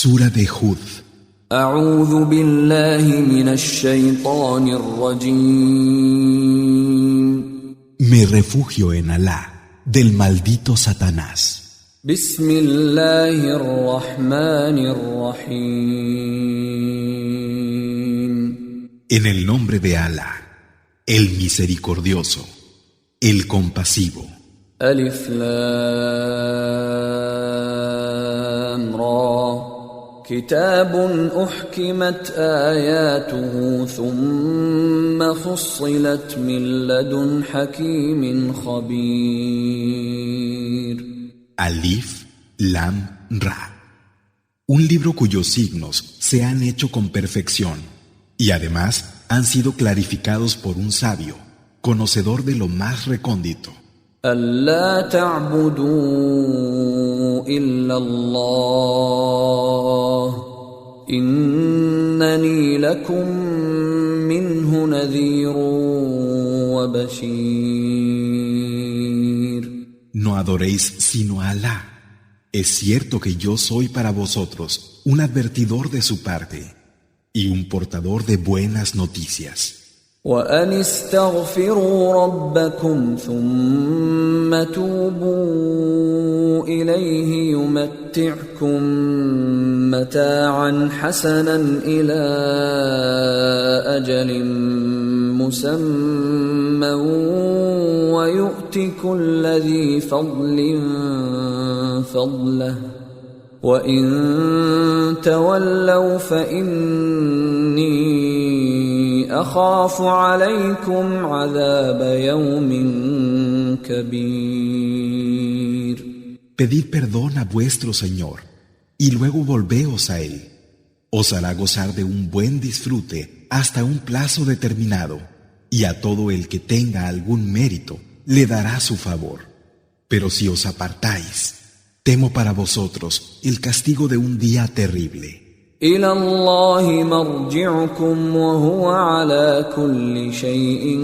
Sura de Hud. أعوذ بالله من الشيطان الرجيم. Me refugio en Alá, del maldito Satanás. بسم الله الرحمن الرحيم. En el nombre de Alá, el misericordioso, el compasivo. ألف لام را كتاب أحكمت آياته ثم فصلت من لدن حكيم خبير. Alif, Lam, Ra. Un libro cuyos signos se han hecho con perfección y además han sido clarificados por un sabio, conocedor de lo más recóndito. ألا تعبدوا إلا الله إنني لكم منه نذير وبشير. No adoréis sino a Alá. Es cierto que yo soy para vosotros un advertidor de su parte y un portador de buenas noticias. وأن استغفروا ربكم ثم توبوا إليه يمتعكم متاعا حسنا إلى أجل مسمى ويؤت كل ذي فضل فضله وإن تولوا فإني أخاف عليكم عذاب يوم كبير. Pedid perdón a vuestro Señor y luego volveos a Él. Os hará gozar de un buen disfrute hasta un plazo determinado, y a todo el que tenga algún mérito le dará su favor. Pero si os apartáis, temo para vosotros el castigo de un día terrible. إلى الله مرجعكم وهو على كل شيء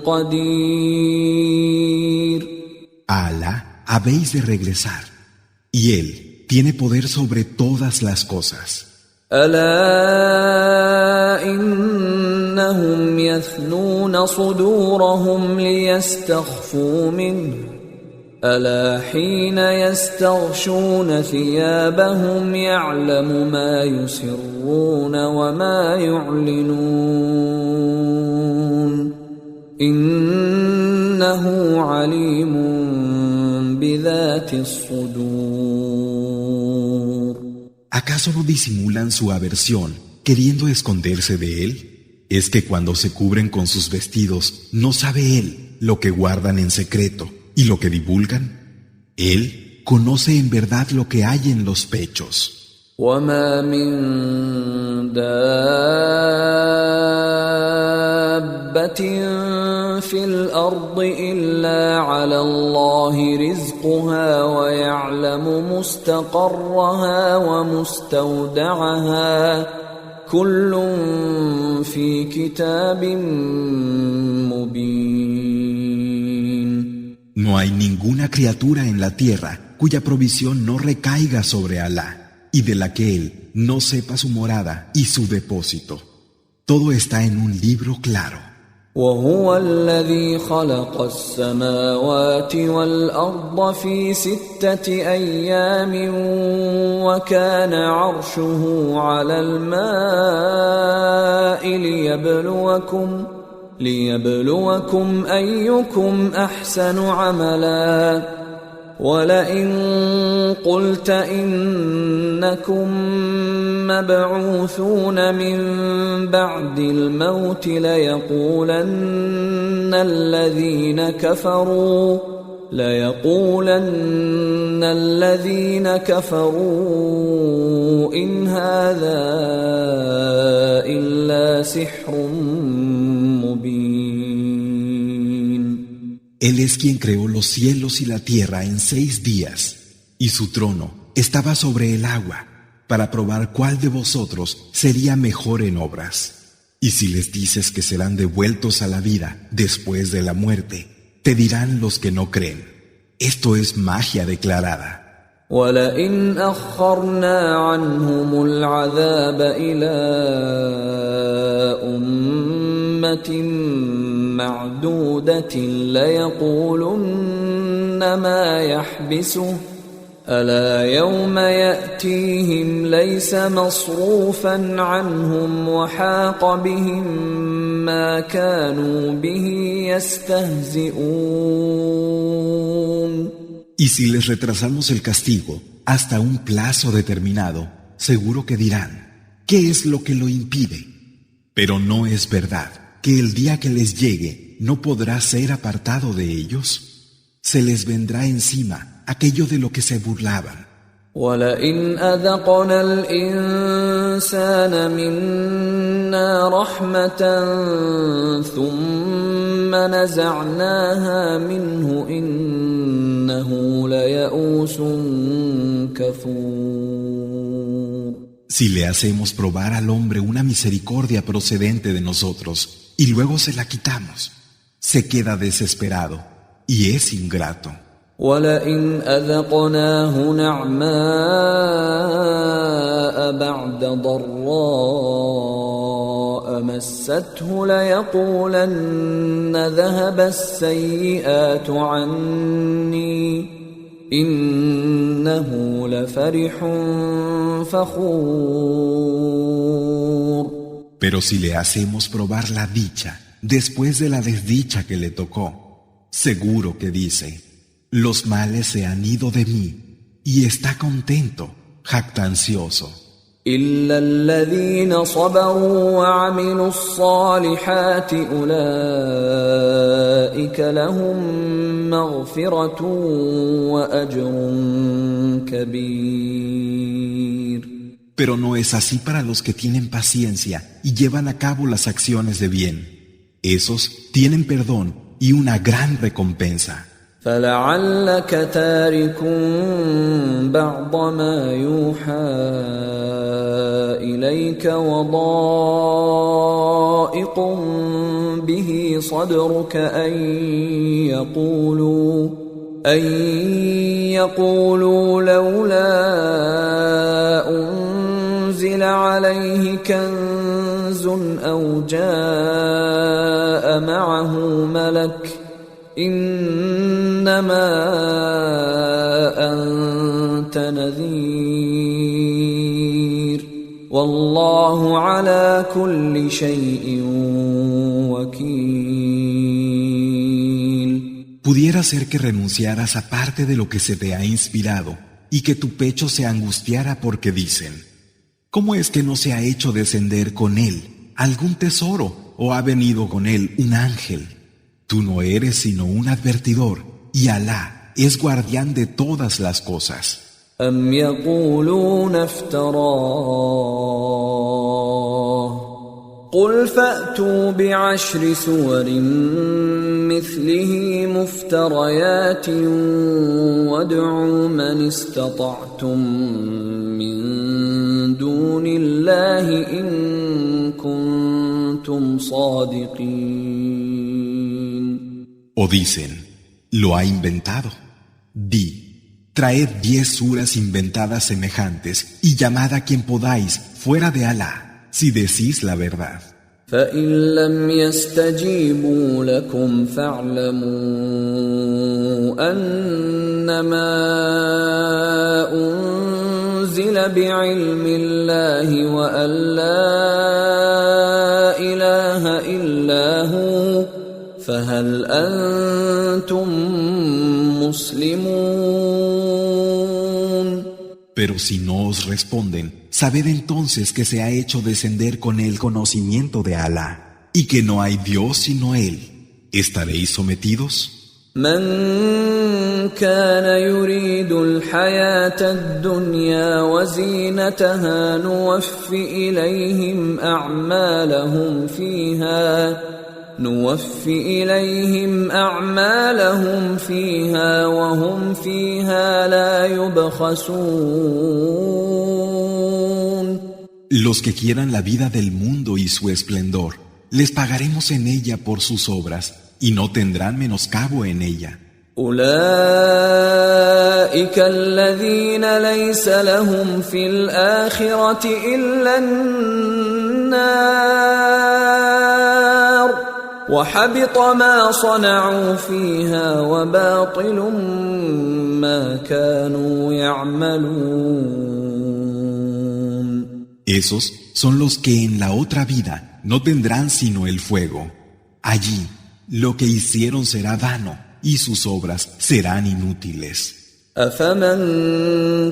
قدير. A Alá habéis de regresar, y Él tiene poder sobre todas las cosas. ألا إنهم يثنون صدورهم ليستخفوا منه ألا حين يستغشون ثيابهم يعلم ما يسرون وما يعلنون إنه عليم بذات الصدور. ¿Acaso no disimulan su aversión queriendo esconderse de Él? Es que cuando se cubren con sus vestidos, ¿no sabe Él lo que guardan en secreto y lo que divulgan? Él conoce en verdad lo que hay en los pechos. وما من دابة في الأرض إلا على الله رزقها ويعلم مستقرها ومستودعها كل في كتاب مبين. No hay ninguna criatura en la tierra cuya provisión no recaiga sobre Alá y de la que Él no sepa su morada y su depósito. Todo está en un libro claro. وهو الذي خلق السماوات والأرض في 6 أيام وكان عرشه على الماء ليبلوكم أيكم أحسن عملا ولئن قلت إنكم مبعوثون من بعد الموت ليقولن الذين كفروا إن هذا إلا سحر مبين. Él es quien creó los cielos y la tierra en 6 días, y su trono estaba sobre el agua, para probar cuál de vosotros sería mejor en obras. Y si les dices que serán devueltos a la vida después de la muerte, te dirán los que no creen: esto es magia declarada. ولئن أخرنا عنهم العذاب إلى أمة معدودة ليقولن ما يحبسه ألا يوم يأتيهم ليس مصروفا عنهم وحاق بهم ما كانوا به يستهزئون. Y si les retrasamos el castigo hasta un plazo determinado, seguro que dirán, ¿qué es lo que lo impide? Pero no es verdad que el día que les llegue no podrá ser apartado de ellos. Se les vendrá encima aquello de lo que se burlaban. ولئن أذقنا الإنسان منا رحمة ثم نزعناها منه إنه ليئوس كفور. Si le hacemos probar al hombre una misericordia procedente de nosotros y luego se la quitamos, se queda desesperado y es ingrato. ولئن أذقناه نعماء بعد ضراء مسته ليقولن ذهب السيئات عني إنه لفرح فخور. Pero si le hacemos probar la dicha después de la desdicha que le tocó, seguro que dice, los males se han ido de mí, y está contento, jactancioso. إلا الذين صبروا وعملوا الصالحات أولئك لهم مغفرة وأجر كبير. Pero no es así para los que tienen paciencia y llevan a cabo las acciones de bien. Esos tienen perdón y una gran recompensa. فلعلك تارك بعض ما يوحى إليك وضائق به صدرك أن يقولوا لولا أنزل عليه كنز أو جاء معه ملك إنما أنت نذير والله على كل شيء وكيل. Pudiera ser que renunciaras a parte de lo que se te ha inspirado y que tu pecho se angustiara porque dicen, ¿cómo es que no se ha hecho descender con él algún tesoro o ha venido con él un ángel? Tú no eres sino un advertidor, y Alá es guardián de todas las cosas. أم يقولون افتراه قل فأتوا بعشر سور مثله مفتريات وادعوا من استطعتم من دون الله إن كنتم صادقين. O dicen, lo ha inventado. Di, traed 10 suras inventadas semejantes y llamad a quien podáis fuera de Alá, si decís la verdad. فإن لم يستجيبوا لكم فاعلموا أنما أنزل بعلم الله وأن لا إله إلا هو فهل أنتم مسلمون. Pero si no os responden, sabed entonces que se ha hecho descender con el conocimiento de Alá y que no hay Dios sino Él. ¿Estaréis sometidos? من كان يريد الحياة الدنيا وزينتها نوفي إليهم أعمالهم فيها وهم فيها لا يبخسون. Los que quieran la vida del mundo y su esplendor, les pagaremos en ella por sus obras y no tendrán menoscabo en ella. أولئك الذين ليس لهم في الآخرة إلا النار وحبط ما صنعوا فيها وباطل ما كانوا يعملون. Esos son los que en la otra vida no tendrán sino el fuego. Allí lo que hicieron será vano y sus obras serán inútiles. أفمن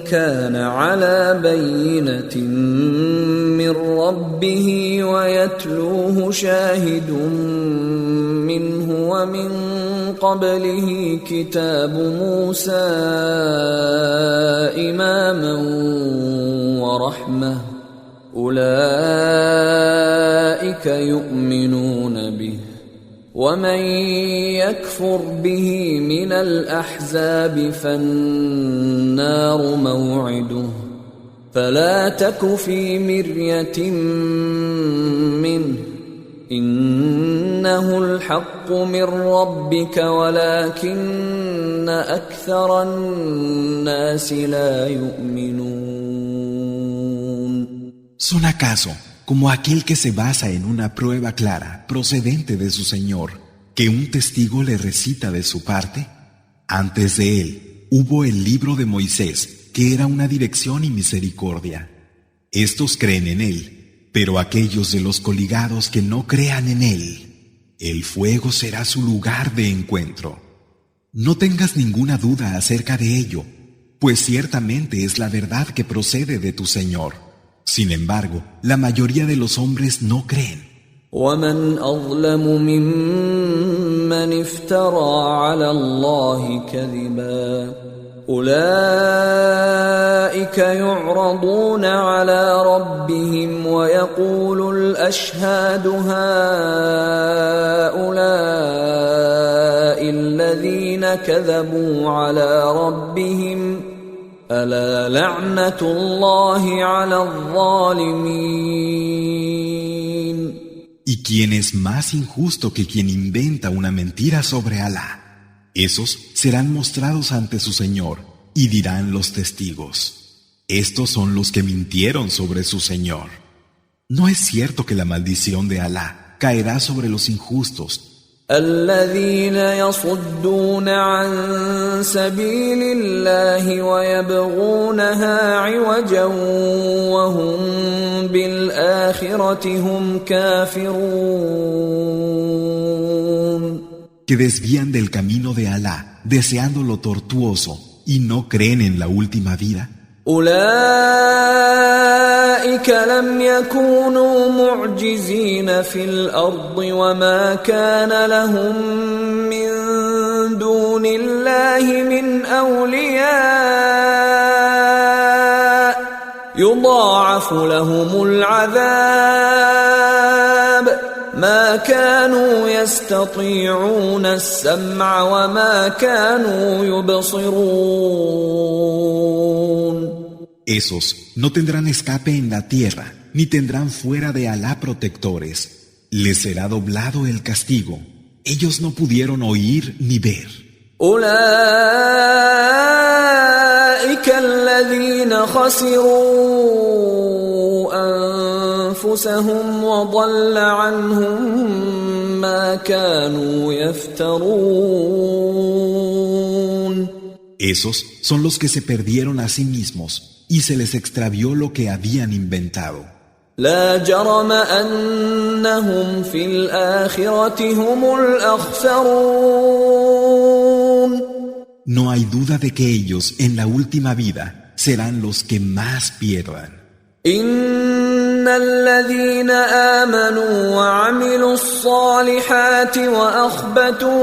كان على بينة من ربه ويتلوه شاهد منه ومن قبله كتاب موسى إماما ورحمة أولئك يؤمنون به ومن يكفر به من الأحزاب فالنار موعده فلا تك في مرية منه إنه الحق من ربك ولكن أكثر الناس لا يؤمنون. ¿Son acaso como aquel que se basa en una prueba clara procedente de su Señor, que un testigo le recita de su parte? Antes de él hubo el libro de Moisés, que era una dirección y misericordia. Estos creen en él, pero aquellos de los coligados que no crean en él, el fuego será su lugar de encuentro. No tengas ninguna duda acerca de ello, pues ciertamente es la verdad que procede de tu Señor. Sin embargo, la mayoría de los hombres no creen. ومن أظلم ممن افترى على الله كذبا أولئك يعرضون على ربهم ويقول الأشهاد هؤلاء الذين كذبوا على ربهم ألا لعنة الله على الظالمين. ¿Y quién es más injusto que quien inventa una mentira sobre Alá? Esos serán mostrados ante su Señor y dirán los testigos: estos son los que mintieron sobre su Señor. ¿No es cierto que la maldición de Alá caerá sobre los injustos? الذين يصدون عن سبيل الله ويبغونها عوجا وهم بالآخرة هم كافرون. Que desvían del camino de Alá, deseando lo tortuoso, y no creen en la última vida. أولئك لم يكونوا معجزين في الأرض وما كان لهم من دون الله من أولياء يضاعف لهم العذاب ما كانوا يستطيعون السمع وما كانوا يبصرون. Esos no tendrán escape en la tierra, ni tendrán fuera de Alá protectores. Les será doblado el castigo. Ellos no pudieron oír ni ver. أولئك الذين خسروا أنفسهم وضل عنهم ما كانوا يفترون. Esos son los que se perdieron a sí mismos y se les extravió lo que habían inventado. لا جرم أنهم في الآخرة هم الأخسرون. No hay duda de que ellos en la última vida serán los que más pierdan. إن الذين آمنوا وعملوا الصالحات وأخبتوا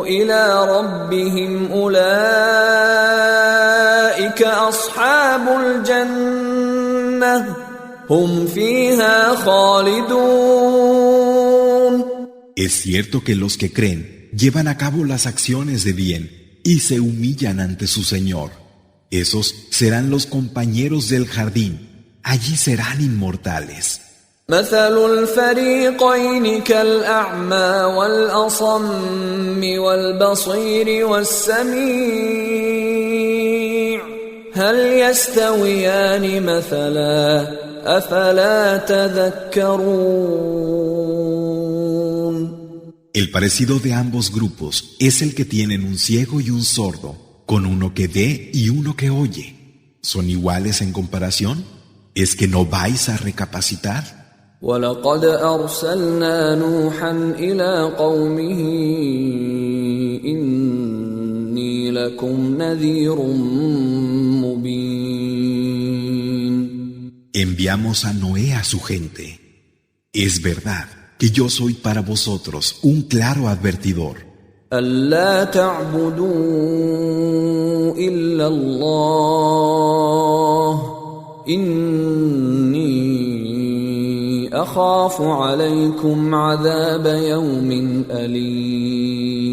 إلى ربهم أولئك أصحاب الجنة هم فيها خالدون. Es cierto que los que creen llevan a cabo las acciones de bien y se humillan ante su Señor. Esos serán los compañeros del jardín. Allí serán inmortales. مثل الفريقين كالأعمى والأصم والبصير والسميع هل يستويان مثلا أفلا تذكرون. El parecido de ambos grupos es el que tienen un ciego y un sordo, con uno que ve y uno que oye. ¿Son iguales en comparación? ¿Es que no vais a recapacitar? ولقد أرسلنا نوحا إلى قومه إني لكم نذير مبين. Enviamos a Noé a su gente. Es verdad que yo soy para vosotros un claro advertidor. ألا تعبدوا إلا الله إني أخاف عليكم عذاب يوم أليم.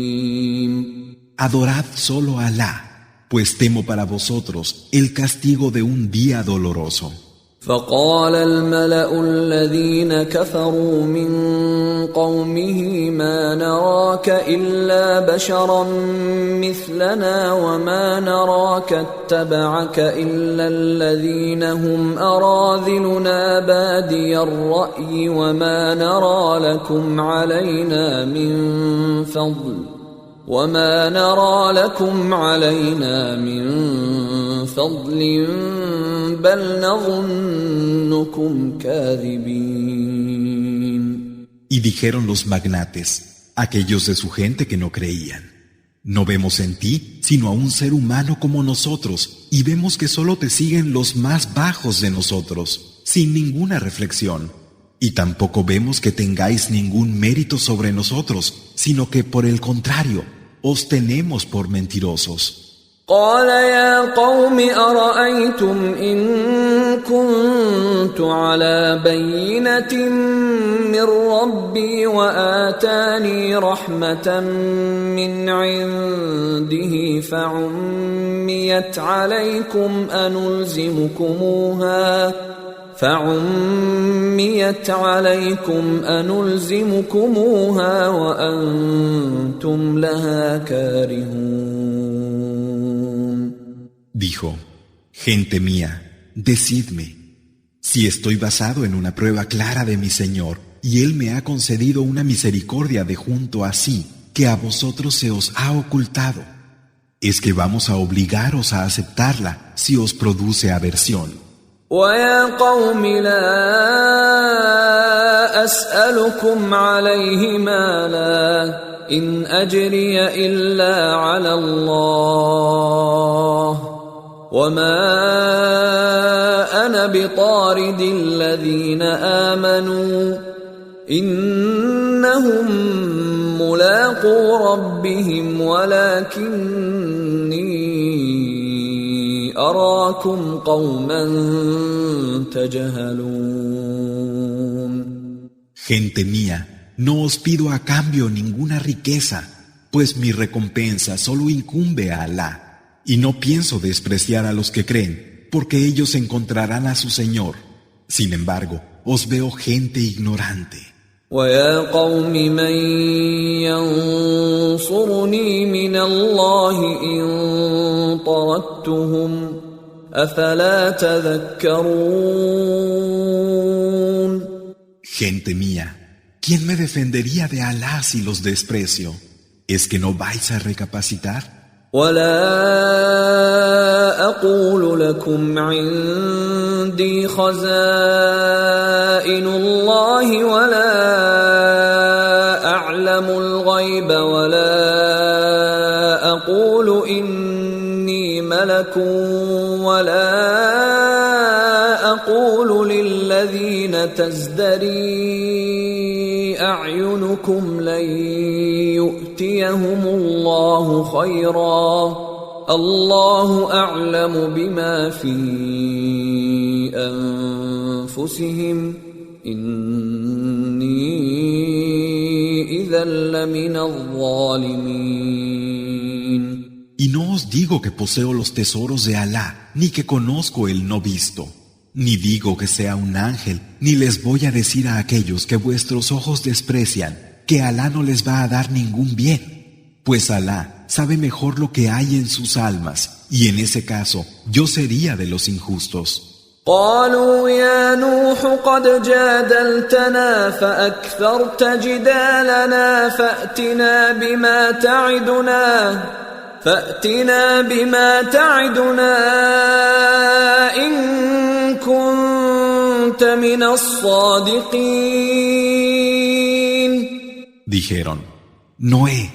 Adorad solo a Alá, pues temo para vosotros el castigo de un día doloroso. فقال الملأ الذين كفروا من قومه ما نراك إلا بشرا مثلنا وما نراك اتبعك إلا الذين هم أراذلنا بادي الرأي وما نرى لكم علينا من فضل بل نظنكم كاذبين. Y dijeron los magnates, aquellos de su gente que no creían: no vemos en ti sino a un ser humano como nosotros, y vemos que solo te siguen los más bajos de nosotros, sin ninguna reflexión. Y tampoco vemos que tengáis ningún mérito sobre nosotros, sino que por el contrario, os tenemos por mentirosos. قال يا قوم أرأيتم إن كنت على بينة من ربي وآتاني رحمة من عنده فعميت عليكم أنلزمكموها وأنتم لها كارهون. Dijo: gente mía, decidme, si estoy basado en una prueba clara de mi Señor, y Él me ha concedido una misericordia de junto a sí, que a vosotros se os ha ocultado, ¿es que vamos a obligaros a aceptarla si os produce aversión? وَيَا قَوْمِ لَا أَسْأَلُكُمْ عَلَيْهِ مَالًا إِنْ أَجْرِيَ إِلَّا عَلَى اللَّهِ وَمَا أَنَا بِطَارِدِ الَّذِينَ آمَنُوا إِنَّهُمْ مُلَاقُو رَبِّهِمْ وَلَكِنِّي أَرَاكُمْ قَوْمًا تَجْهَلُونَ. Gente mía, no os pido a cambio ninguna riqueza, pues mi recompensa solo incumbe a Alá. Y no pienso despreciar a los que creen, porque ellos encontrarán a su Señor. Sin embargo, os veo gente ignorante. وَيَا قَوْمِ مَنْ يَنْصُرُنِي مِنَ اللَّهِ إِنْ طَرَدتُّهُمْ أَفَلَا تَذَكَّرُونَ. Gente mía, ¿quién me defendería de Alá si los desprecio? ¿Es que no vais a recapacitar? ولا أقول لكم عندي خزائن الله ولا أعلم الغيب ولا أقول إني ملك ولا أقول للذين تزدري أعينكم لن يؤتيهم الله خيرا الله أعلم بما في أنفسهم إني إذا لمن الظالمين. Y no os digo que poseo los tesoros de Alá, ni que conozco el no visto. Ni digo que sea un ángel, ni les voy a decir a aquellos que vuestros ojos desprecian, que Alá no les va a dar ningún bien. Pues Alá sabe mejor lo que hay en sus almas, y en ese caso yo sería de los injustos. قالوا يا نوح قد جادلتنا فأكثرت جدالنا فأتنا بما تعدنا إن كنت من الصادقين. Dijeron: Noé,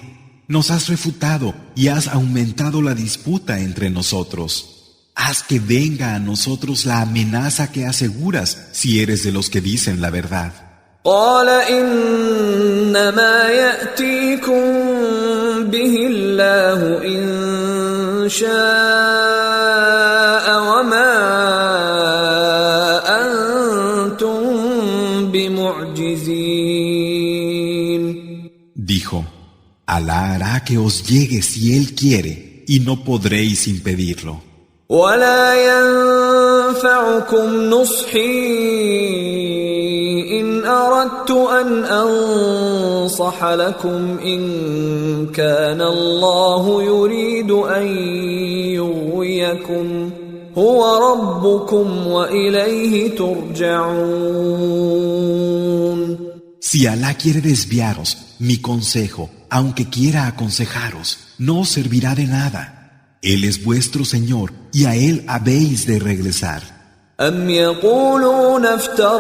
nos has refutado y has aumentado la disputa entre nosotros. Haz que venga a nosotros la amenaza que aseguras si eres de los que dicen la verdad. قال إنما يأتيكم به الله إن شاء وما أنتم بمعجزين. Dijo: Alá hará que os llegue si Él quiere, y no podréis impedirlo. ولا ينفعكم نصحي إن أردت أن أنصح لكم إن كان الله يريد أن يغويكم هو ربكم وإليه ترجعون. Si Alá quiere desviaros, mi consejo, aunque quiera aconsejaros, no os servirá de nada. Él es vuestro Señor y a Él habéis de regresar. أم يقولون افتراه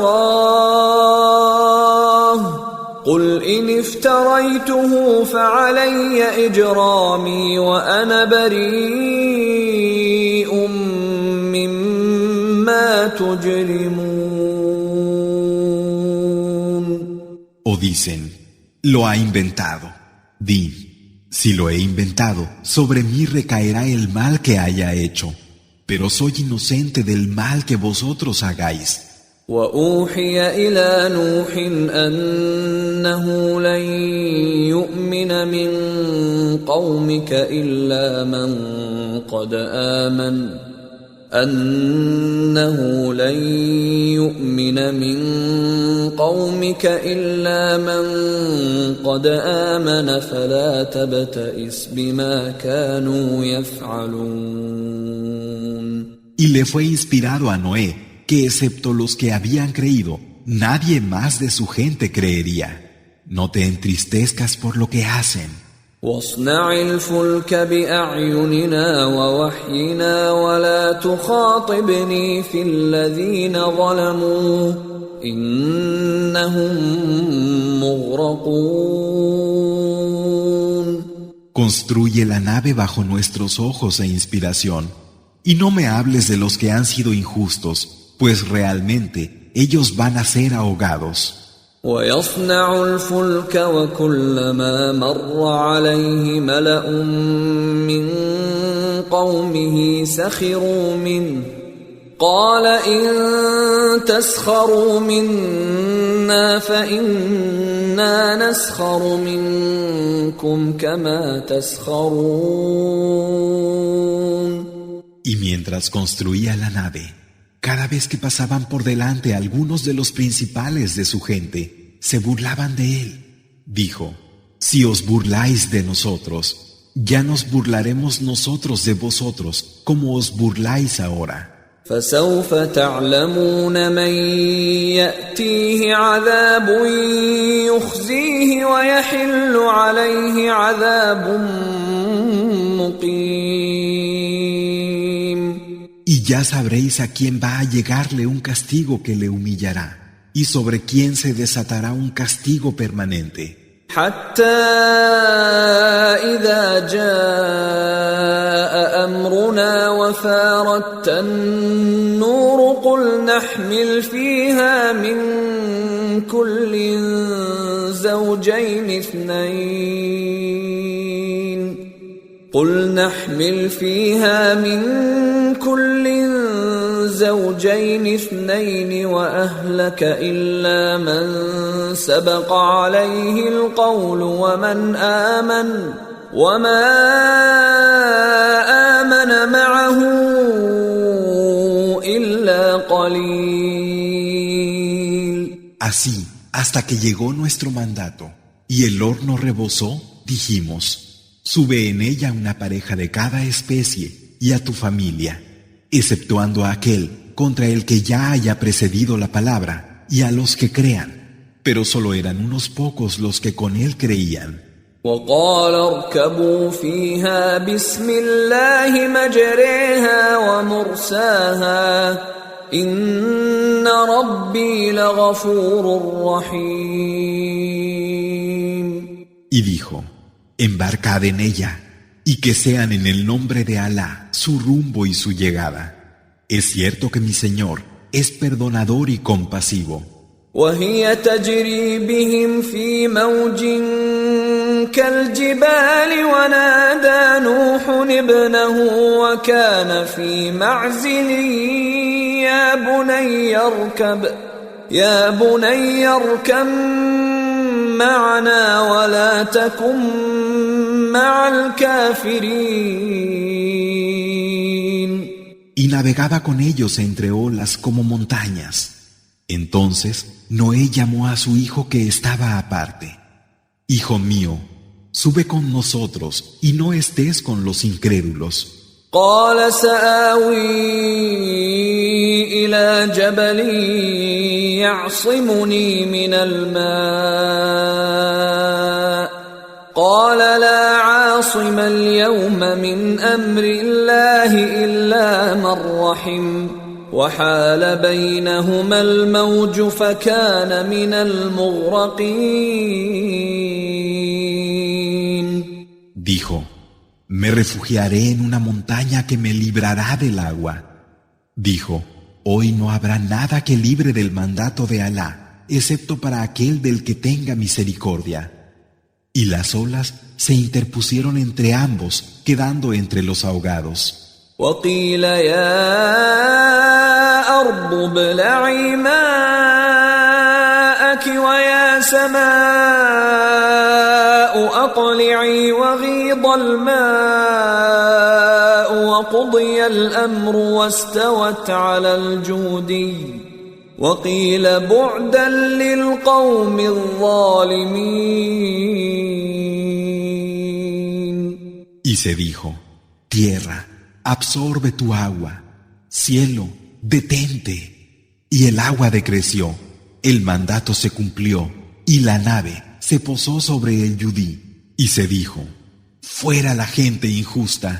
قل إن افتريته فعلي إجرامي وأنا بريء مما تجرمون. O dicen: lo ha inventado. Di: si lo he inventado, sobre mí recaerá el mal que haya hecho, pero soy inocente del mal que vosotros hagáis. وأوحي إلى نوح أنه لن يؤمن من قومك إلا من قد آمن فلا تبتئس بما كانوا يفعلون. Y le fue inspirado a Noé que excepto los que habían creído, nadie más de su gente creería. No te entristezcas por lo que hacen. واصنع الفلك بأعيننا ووحينا ولا تخاطبني في الذين ظلموا إنهم مغرقون. Construye la nave bajo nuestros ojos e inspiración, y no me hables de los que han sido injustos, pues realmente ellos van a ser ahogados. ويصنع الفلك وكلما مر عليه ملأ من قومه سخروا منه قال إن تسخروا منا فإنا نسخر منكم كما تسخرون. Y mientras construía la nave, cada vez que pasaban por delante algunos de los principales de su gente, se burlaban de él. Dijo: si os burláis de nosotros, ya nos burlaremos nosotros de vosotros, como os burláis ahora. فسوف تعلمون من يأتيه عذاب يخزيه ويحل عليه عذاب مقيم. Y ya sabréis a quién va a llegarle un castigo que le humillará, y sobre quién se desatará un castigo permanente. حتى إذا جاء أمرنا وفارت النور قل نحمل فيها من كل زوجين اثنين وأهلك إلا من سبق عليه القول ومن آمن وما آمن معه إلا إلا قليل. Así, hasta que llegó nuestro mandato y el horno rebosó, dijimos: sube en ella una pareja de cada especie y a tu familia, exceptuando a aquel contra el que ya haya precedido la palabra, y a los que crean, pero solo eran unos pocos los que con él creían. وقال اركبوا فيها بسم الله مجريها ومرساها إن ربي لغفور رحيم. Y dijo: embarcad en ella, y que sean en el nombre de Alá su rumbo y su llegada. Es cierto que mi Señor es perdonador y compasivo. وهي تجري بهم في موج كالجبال ونادى نوح ابنه وكان في معزل يا بني اركب معنا ولا تكن مع الكافرين. Y navegaba con ellos entre olas como montañas. Entonces Noé llamó a su hijo que estaba aparte: Hijo mío, sube con nosotros y no estés con los incrédulos. قال سآوي إلى جبل يعصمني من الماء قال لا عاصم اليوم من أمر الله إلا من رحم وحال بينهما الموج فكان من المغرقين. Dijo: me refugiaré en una montaña que me librará del agua. Dijo: hoy no habrá nada que libre del mandato de Alá, excepto para aquel del que tenga misericordia. Y las olas se interpusieron entre ambos, quedando entre los ahogados. وقيل يا أرض ابلعي ماءك ويا سماء أقلعي وغيض الماء وقضي الأمر واستوت على الجودي وقيل بعدا للقوم الظالمين. Y se dijo: tierra, absorbe tu agua; cielo, detente. Y el agua decreció, el mandato se cumplió, y la nave se posó sobre el Yudí. Y se dijo: fuera la gente injusta.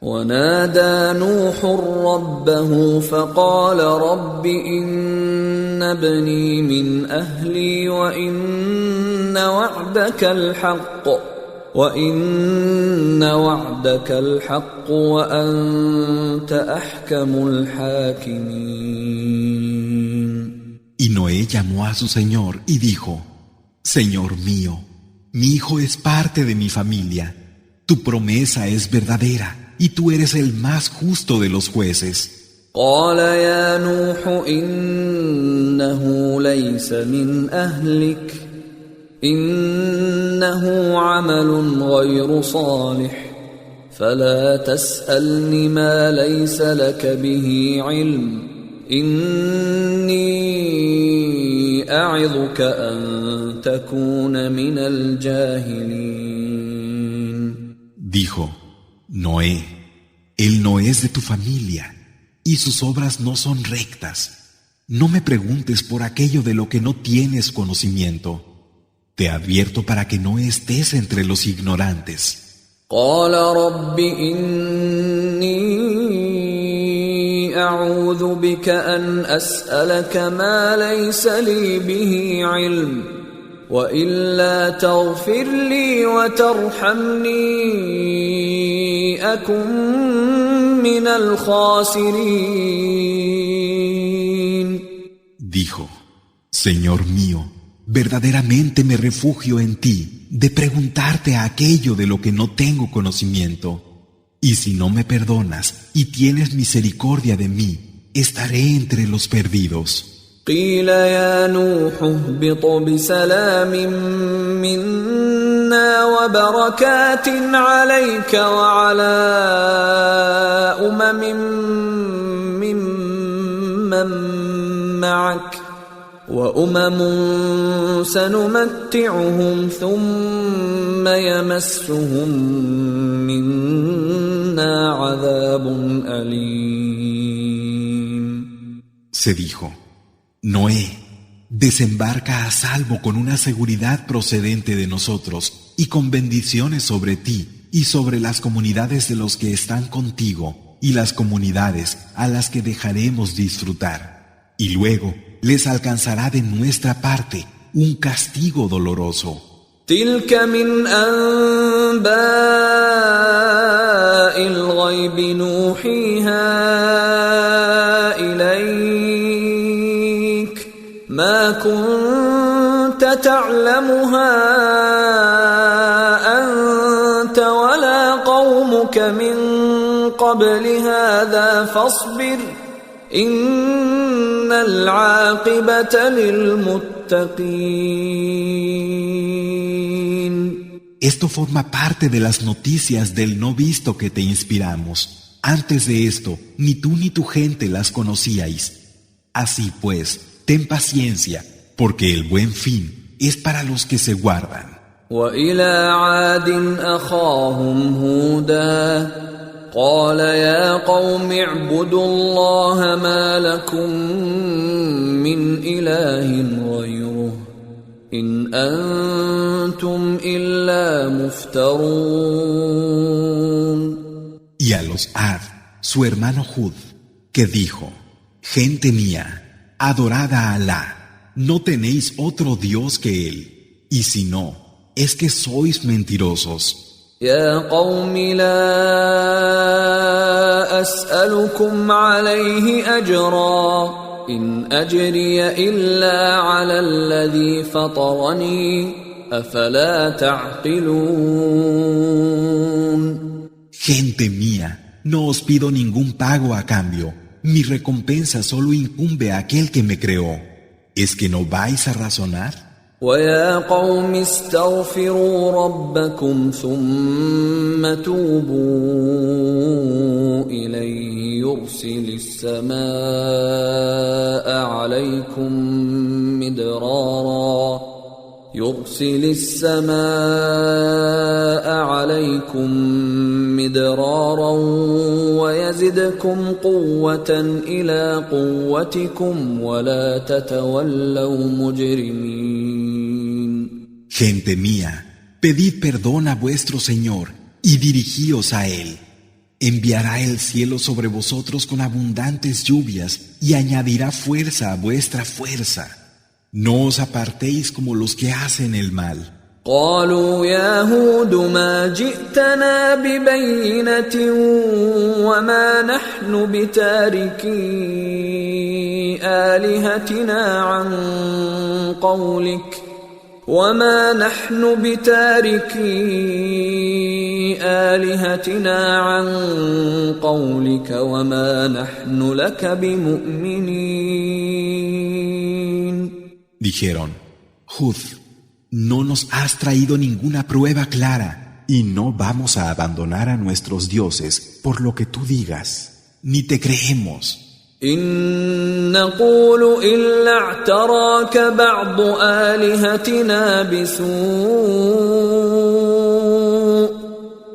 ونادى نوح ربه فقال رب إن ابني من أهلي وإن وعدك الحق وأنت أحكم الحاكمين. Y Noé llamó a su Señor y dijo: Señor mío, mi hijo es parte de mi familia. Tu promesa es verdadera y tú eres el más justo de los jueces. قال يا نوح إنه ليس من أهلك إنه عمل غير صالح فلا تسألني ما ليس لك به علم إني أعظك أن تكون من الجاهلين. Dijo: Noé, él no es de tu familia y sus obras no son rectas. No me preguntes por aquello de lo que no tienes conocimiento. Te advierto para que no estés entre los ignorantes. قال رب إني أعوذ بك أن أسألك ما ليس لي به علم وإلا تغفر لي وترحمني أكن من الخاسرين. Dijo: Señor mío, verdaderamente me refugio en ti de preguntarte aquello de lo que no tengo conocimiento. Y si no me perdonas y tienes misericordia de mí, estaré entre los perdidos. قيل يا نوح اهبط بسلام منا وبركات عليك وعلى أمم ممن معك وأمم سنمتعهم ثم يمسهم منا عذاب أليم. Se dijo: Noé, desembarca a salvo con una seguridad procedente de nosotros y con bendiciones sobre ti y sobre las comunidades de los que están contigo y las comunidades a las que dejaremos disfrutar. Y luego les alcanzará de nuestra parte un castigo doloroso. تلك من أنباء الغيب نوحيها إليك ما كنت تعلمها أنت ولا قومك من قبل هذا فاصبر إن العاقبة للمتقين. Esto forma parte de las noticias del no visto que te inspiramos. Antes de esto, ni tú ni tu gente las conocíais. Así pues, ten paciencia, porque el buen fin es para los que se guardan. وإلى عاد أخاهم هودا قال يا قوم اعبدوا الله ما لكم من إله غيره إن أنتم إلا مفترون. Y a los Ad, su hermano Hud, que dijo: Gente mía, adorad a Alá, no tenéis otro Dios que Él, y si no, es que sois mentirosos. يا قوم لا أسألكم عليه أجرا إن أجري إلا على الذي فطرني أفلا تعقلون. Gente mía, no os pido ningún pago a cambio. Mi recompensa solo incumbe a aquel que me creó. ¿Es que no vais a razonar? ويا قوم استغفروا ربكم ثم توبوا إليه يرسل السماء عليكم مدرارا ويزدكم قوة إلى قوتكم ولا تتولوا مجرمين. Gente mía, pedid perdón a vuestro Señor y dirigíos a Él. Enviará el cielo sobre vosotros con abundantes lluvias y añadirá fuerza a vuestra fuerza. No os apartéis como los que hacen el mal. قالوا يا هود ما جئتنا ببينة وما نحن بتاركي آلهتنا عن قولك وما نحن لك بمؤمنين. Dijeron: Hud, no nos has traído ninguna prueba clara y no vamos a abandonar a nuestros dioses por lo que tú digas, ni te creemos. إن نقول إلا اعتراك بعض آلهتنا بسوء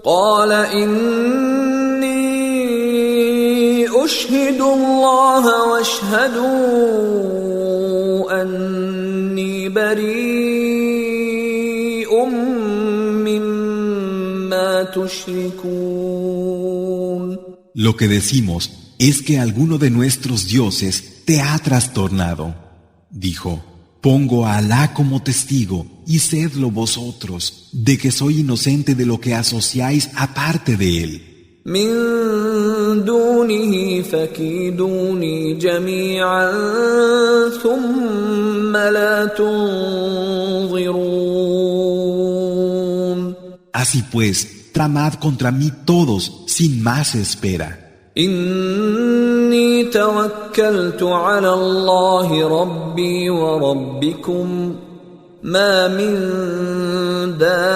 قال إني أشهد الله واشهدوا أني بريء مما تشركون. Lo que decimos es que alguno de nuestros dioses te ha trastornado. Dijo: Pongo a Alá como testigo y sedlo vosotros de que soy inocente de lo que asociáis aparte de él. من دونه فكيدوني جميعا ثم لا تنظرون. Así pues, tramad contra mí todos sin más espera. إني توكلت على الله ربي وربكم ما من دابة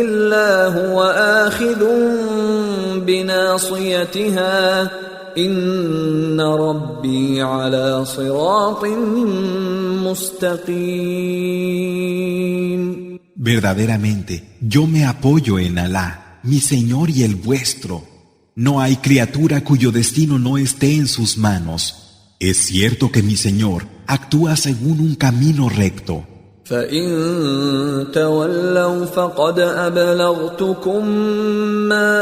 إلا هو آخذ بناصيتها إن ربي على صراط مستقيم. Verdaderamente, yo me apoyo en Alá, mi Señor y el vuestro. No hay criatura cuyo destino no esté en sus manos. Es cierto que mi Señor actúa según un camino recto. فإن تولوا فقد أبلغتكم ما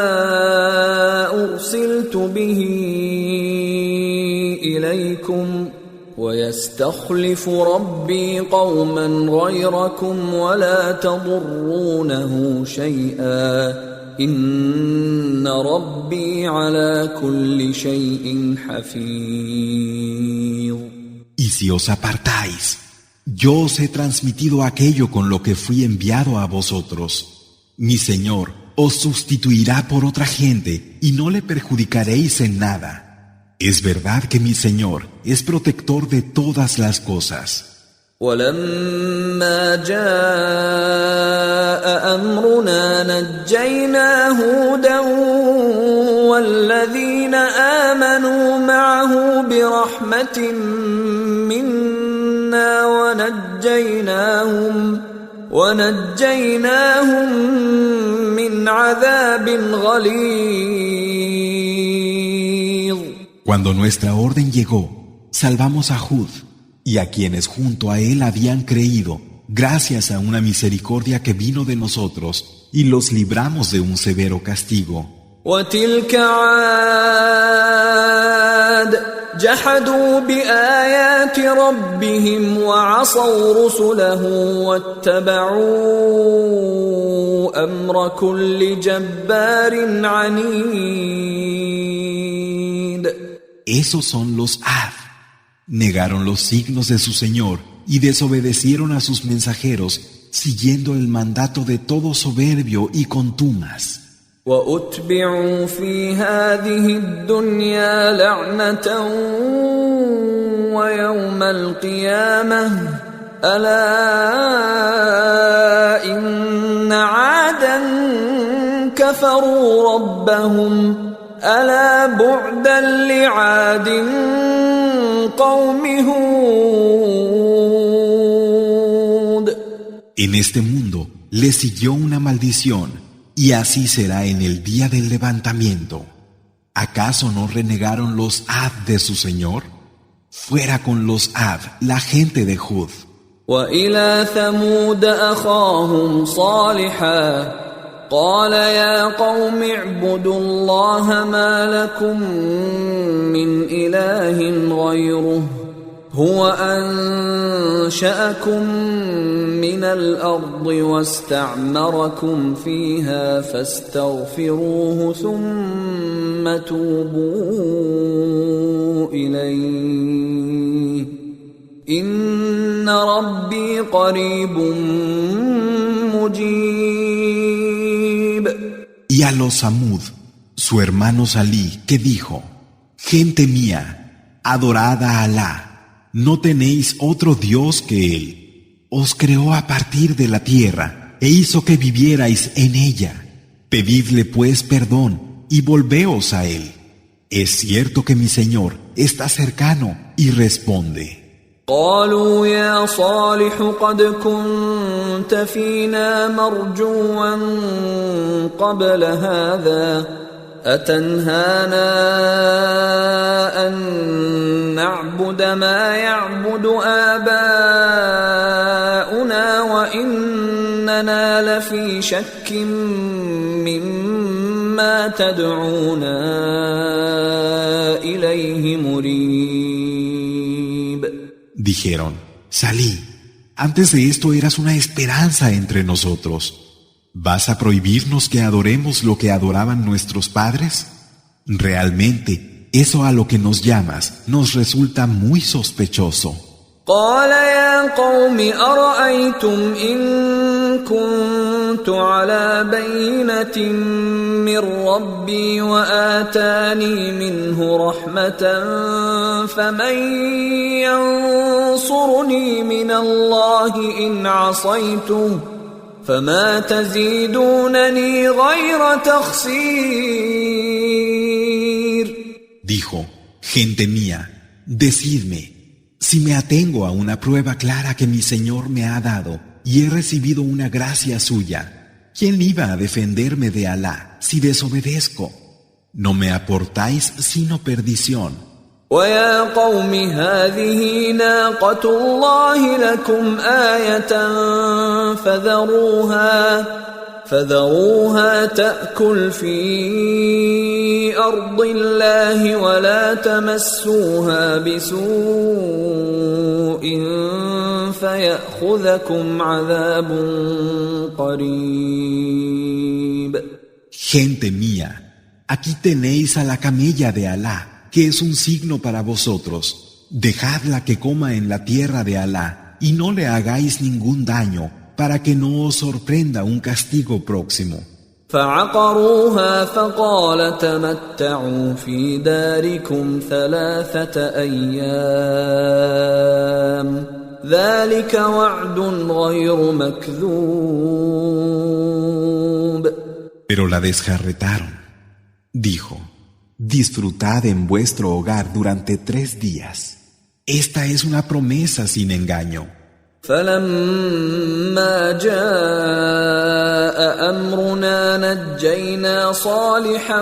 أرسلت به إليكم ويستخلف ربي قوما غيركم ولا تضرونه شيئا إن ربي على كل شيء حفيظ. Y si os apartáis, yo os he transmitido aquello con lo que fui enviado a vosotros. Mi Señor os sustituirá por otra gente y no le perjudicaréis en nada. Es verdad que mi Señor es protector de todas las cosas. ولما جاء أمرنا نجينا هودا والذين آمنوا معه برحمة منا ونجيناهم من عذاب غليظ. Cuando nuestra orden llegó, salvamos a Hud y a quienes junto a él habían creído, gracias a una misericordia que vino de nosotros, y los libramos de un severo castigo. وتلك عاد جحدوا بآيات ربهم وعصوا رسله واتبعوا أمر كل جبار عنيد. Esos son los Ad. Negaron los signos de su Señor y desobedecieron a sus mensajeros, siguiendo el mandato de todo soberbio y contumas. وَأُتْبِعُوا فِي هَذِهِ الدُّنْيَا لَعْنَةً وَيَوْمَ الْقِيَامَةِ أَلَا إِنَّ عَادًا كَفَرُوا رَبَّهُمْ أَلَا بُعْدًا لِعَادٍ قَوْمِ هُودٍ. En este mundo le siguió una maldición, y así será en el día del levantamiento. ¿Acaso no renegaron los Ad de su Señor? Fuera con los Ad, la gente de Hud. وَإِلَى ثَمُودَ أَخَاهُمْ صَالِحًا قَالَ يَا قَوْمِ اعْبُدُوا اللَّهَ مَا لَكُمْ مِنْ إِلَٰهٍ غَيْرُهُ هُوَ أَنشَأَكُم مِّنَ الْأَرْضِ وَاسْتَعْمَرَكُمْ فِيهَا فَاسْتَغْفِرُوهُ ثُمَّ تُوبُوا إِلَيْهِ إِنَّ رَبِّي قَرِيبٌ مُّجِيبٌ. Y a los Samud, su hermano Salí, que dijo: Gente mía, adorad a Alá. No tenéis otro Dios que Él. Os creó a partir de la tierra e hizo que vivierais en ella. Pedidle pues perdón y volveos a Él. Es cierto que mi Señor está cercano y responde. قالوا يا صالح قد كنت فينا مرجوا قبل هذا أتنهانا أن نعبد ما يعبد آباؤنا وإننا لفي شك مما تدعونا إليه مريب. Dijeron: Salí, antes de esto eras una esperanza entre nosotros. ¿Vas a prohibirnos que adoremos lo que adoraban nuestros padres? Realmente, eso a lo que nos llamas nos resulta muy sospechoso. قال يا قوم أرأيتم إن كنت على بينة من ربي وآتاني منه رحمة فمن ينصرني من الله إن عصيته فما تزيدونني غير تخسير. Dijo: Gente mía, decidme, si me atengo a una prueba clara que mi Señor me ha dado y he recibido una gracia suya, ¿quién iba a defenderme de Alá si desobedezco? No me aportáis sino perdición. ويا قوم هذه ناقة الله لكم آية فذروها تأكل في أرض الله ولا تمسوها بسوء فيأخذكم عذاب قريب. Gente mía, aquí tenéis a la camella de Alá, que es un signo para vosotros. Dejadla que coma en la tierra de Alá y no le hagáis ningún daño, para que no os sorprenda un castigo próximo. فعقروها فقال تمتعوا في داركم 3 أيام ذلك وعد غير مكذوب. Pero la desjarretaron. Dijo: Disfrutad en vuestro hogar durante 3 días. Esta es una promesa sin engaño. فلما جاء أمرنا نجينا صالحا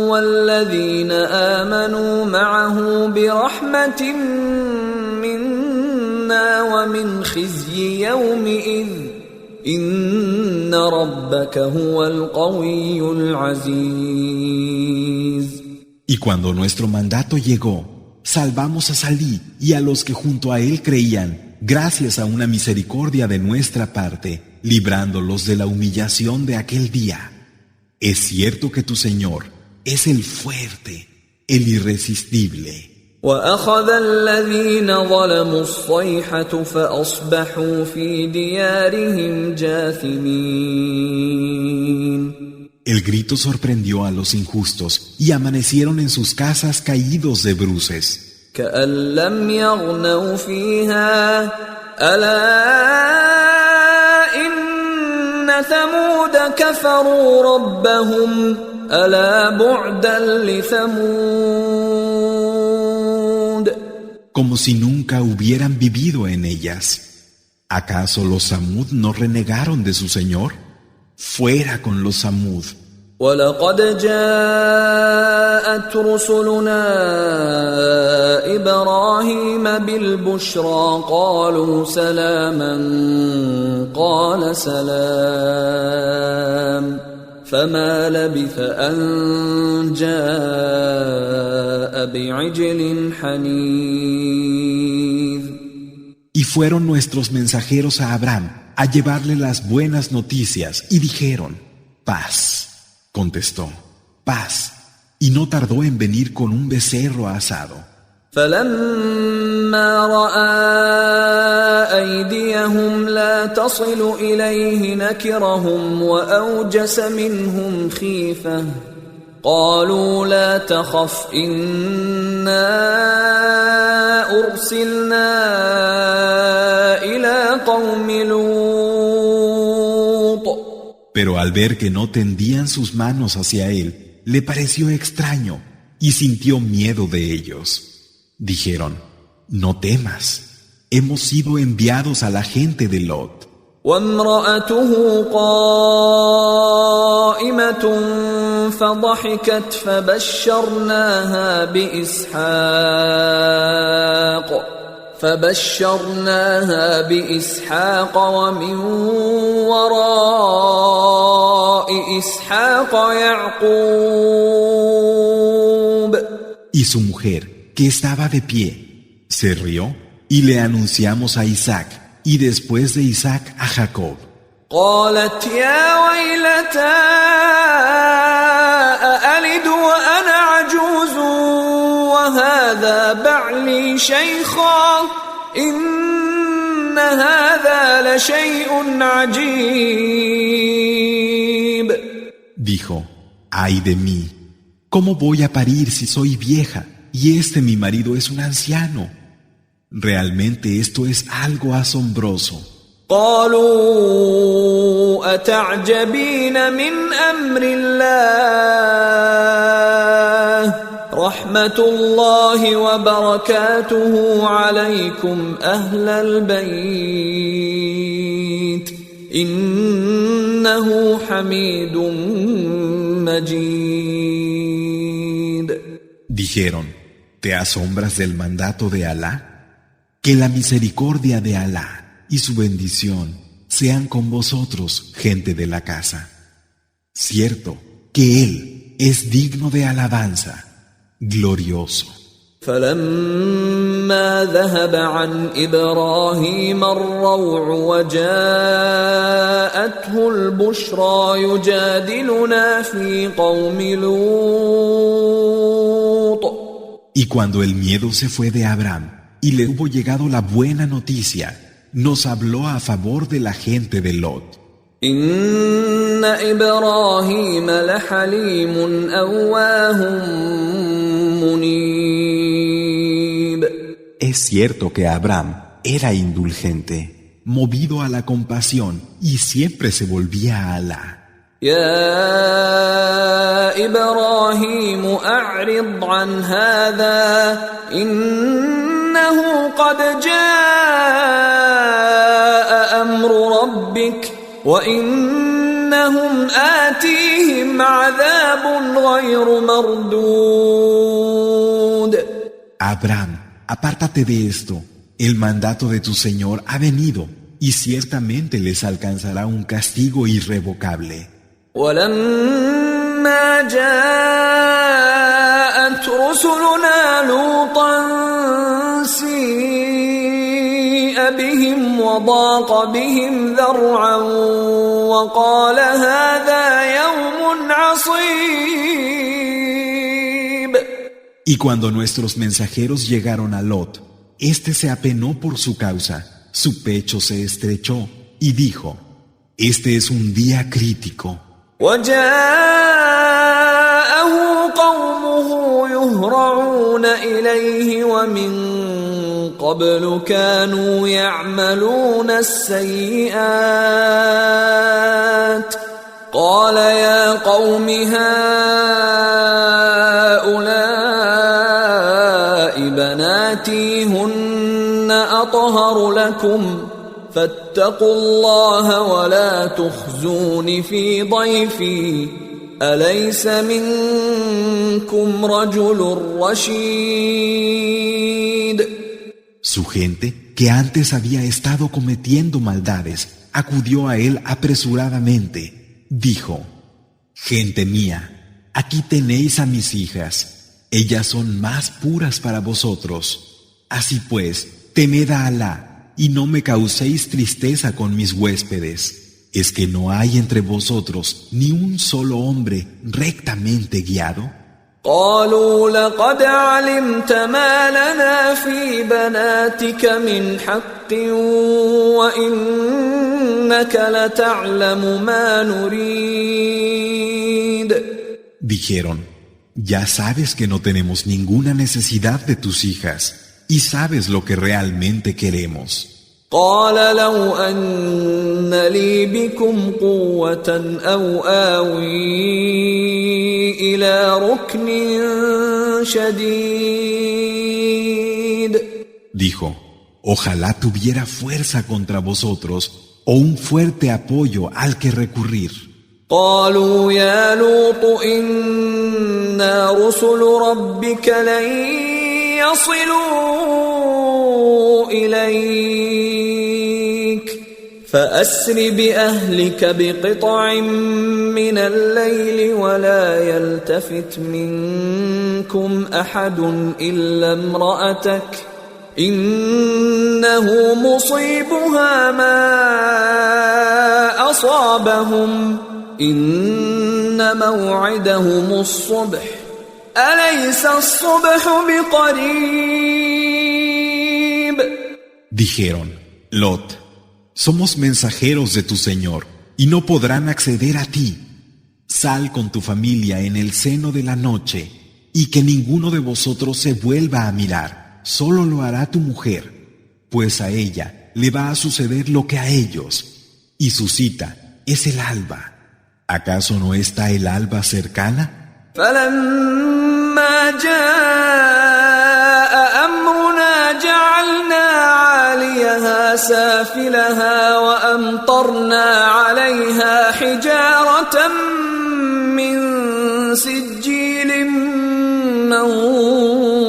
والذين آمنوا معه برحمة منا ومن خزي يومئذ إن ربك هو القوي العزيز. Y cuando nuestro mandato llegó, salvamos a Salí y a los que junto a él creían, gracias a una misericordia de nuestra parte, librándolos de la humillación de aquel día. Es cierto que tu Señor es el fuerte, el irresistible. وأخذ الذين ظلموا الصيحة فأصبحوا في ديارهم جاثمين. El grito sorprendió a los injustos y amanecieron en sus casas caídos de bruces. كأن لم يغنوا فيها ألا إن ثمود كفروا ربهم ألا بعدا لثمود. Como si nunca hubieran vivido en ellas. ¿Acaso los Samud no renegaron de su Señor? Fuera con los Samud. ولقد جاءت رسلنا إبراهيم بالبشرى قالوا سلاما قال سلام فما لبث أن جاء بعجل حنيذ. Y fueron nuestros mensajeros a Abraham a llevarle las buenas noticias y dijeron: paz. Contestó: paz. Y no tardó en venir con un becerro asado. فلما رأى أيديهم لا تصل إليه نكرهم وأوجس منهم خيفة قالوا لا تخف إنا أرسلنا إلى قوم لوط. Pero al ver que no tendían sus manos hacia él, le pareció extraño y sintió miedo de ellos. Dijeron: no temas, hemos sido enviados a la gente de Lot. وامرأته قائمة فضحكت فبشرناها بإسحاق ومن وراء إسحاق يعقوب. Y su mujer, que estaba de pie, se rió y le anunciamos a Isaac y después de Isaac a Jacob. قالت يا ويلتى أألد وأنا عجوز وهذا بعلي شيخا إن هذا لشيء عجيب. Dijo: ay de mí, ¿cómo voy a parir si soy vieja y mi marido es un anciano? Realmente esto es algo asombroso. قالوا أتعجبين من أمر الله ورحمة الله وبركاته عليكم أهل البيت إنه حميد مجيد. Dijeron, ¿te asombras del mandato de Alá? Que la misericordia de Alá y su bendición sean con vosotros, gente de la casa. Cierto que Él es digno de alabanza, glorioso. فلما ذهب عن إبراهيم الروع وجاءته البشرى يجادلنا في قوم لوط. Y cuando el miedo se fue de Abraham y le hubo llegado la buena noticia, nos habló a favor de la gente de Lot. إن إبراهيم لحليم أواه منيب. Es cierto que Abraham era indulgente, movido a la compasión y siempre se volvía a Alá. يا إبراهيم أعرض عن هذا إنه قد جاء أمر ربك وإنهم آتيهم عذاب غير مردود. Abraham, apártate de esto. El mandato de tu Señor ha venido y ciertamente les alcanzará un castigo irrevocable. ولما جاءت رسلنا لوطا سيء بهم وضاق بهم ذرعا وقال هذا يوم عصيب. Y cuando nuestros mensajeros llegaron a Lot, éste se apenó por su causa, su pecho se estrechó y dijo: Este es un día crítico. وجاءه قومه يهرعون إليه ومن قبل كانوا يعملون السيئات قال يا قوم هؤلاء بناتي هن أطهر لكم فاتقوا الله ولا تخزون في ضيفي أليس منكم رجل رشيد. Su gente, que antes había estado cometiendo maldades, acudió a él apresuradamente. Dijo: Gente mía, aquí tenéis a mis hijas. Ellas son más puras para vosotros. Así pues, temed a Alá y no me causéis tristeza con mis huéspedes. ¿Es que no hay entre vosotros ni un solo hombre rectamente guiado? قالوا لقد علمت ما لنا في بناتك من حق وإنك لتعلم ما نريد. Dijeron: Ya sabes que no tenemos ninguna necesidad de tus hijas y sabes lo que realmente queremos. قال لو أن لي بكم قوة أو آوي إلى ركن شديد. Dijo: Ojalá tuviera fuerza contra vosotros o un fuerte apoyo al que recurrir. قالوا يا لوط إنا رسل ربك لن يصلوا إليك فأسر بأهلك بقطع من الليل ولا يلتفت منكم أحد إلا امرأتك إنه مصيبها ما أصابهم إن موعدهم الصبح أليس الصبح بقريب. Dijeron: Lot, somos mensajeros de tu Señor y no podrán acceder a ti. Sal con tu familia en el seno de la noche y que ninguno de vosotros se vuelva a mirar. Solo lo hará tu mujer, pues a ella le va a suceder lo que a ellos, y su cita es el alba. ¿Acaso no está el alba cercana? فلما جاء أمرنا جعلنا عاليها سافلها وأمطرنا عليها حجارة من سجيل منضود.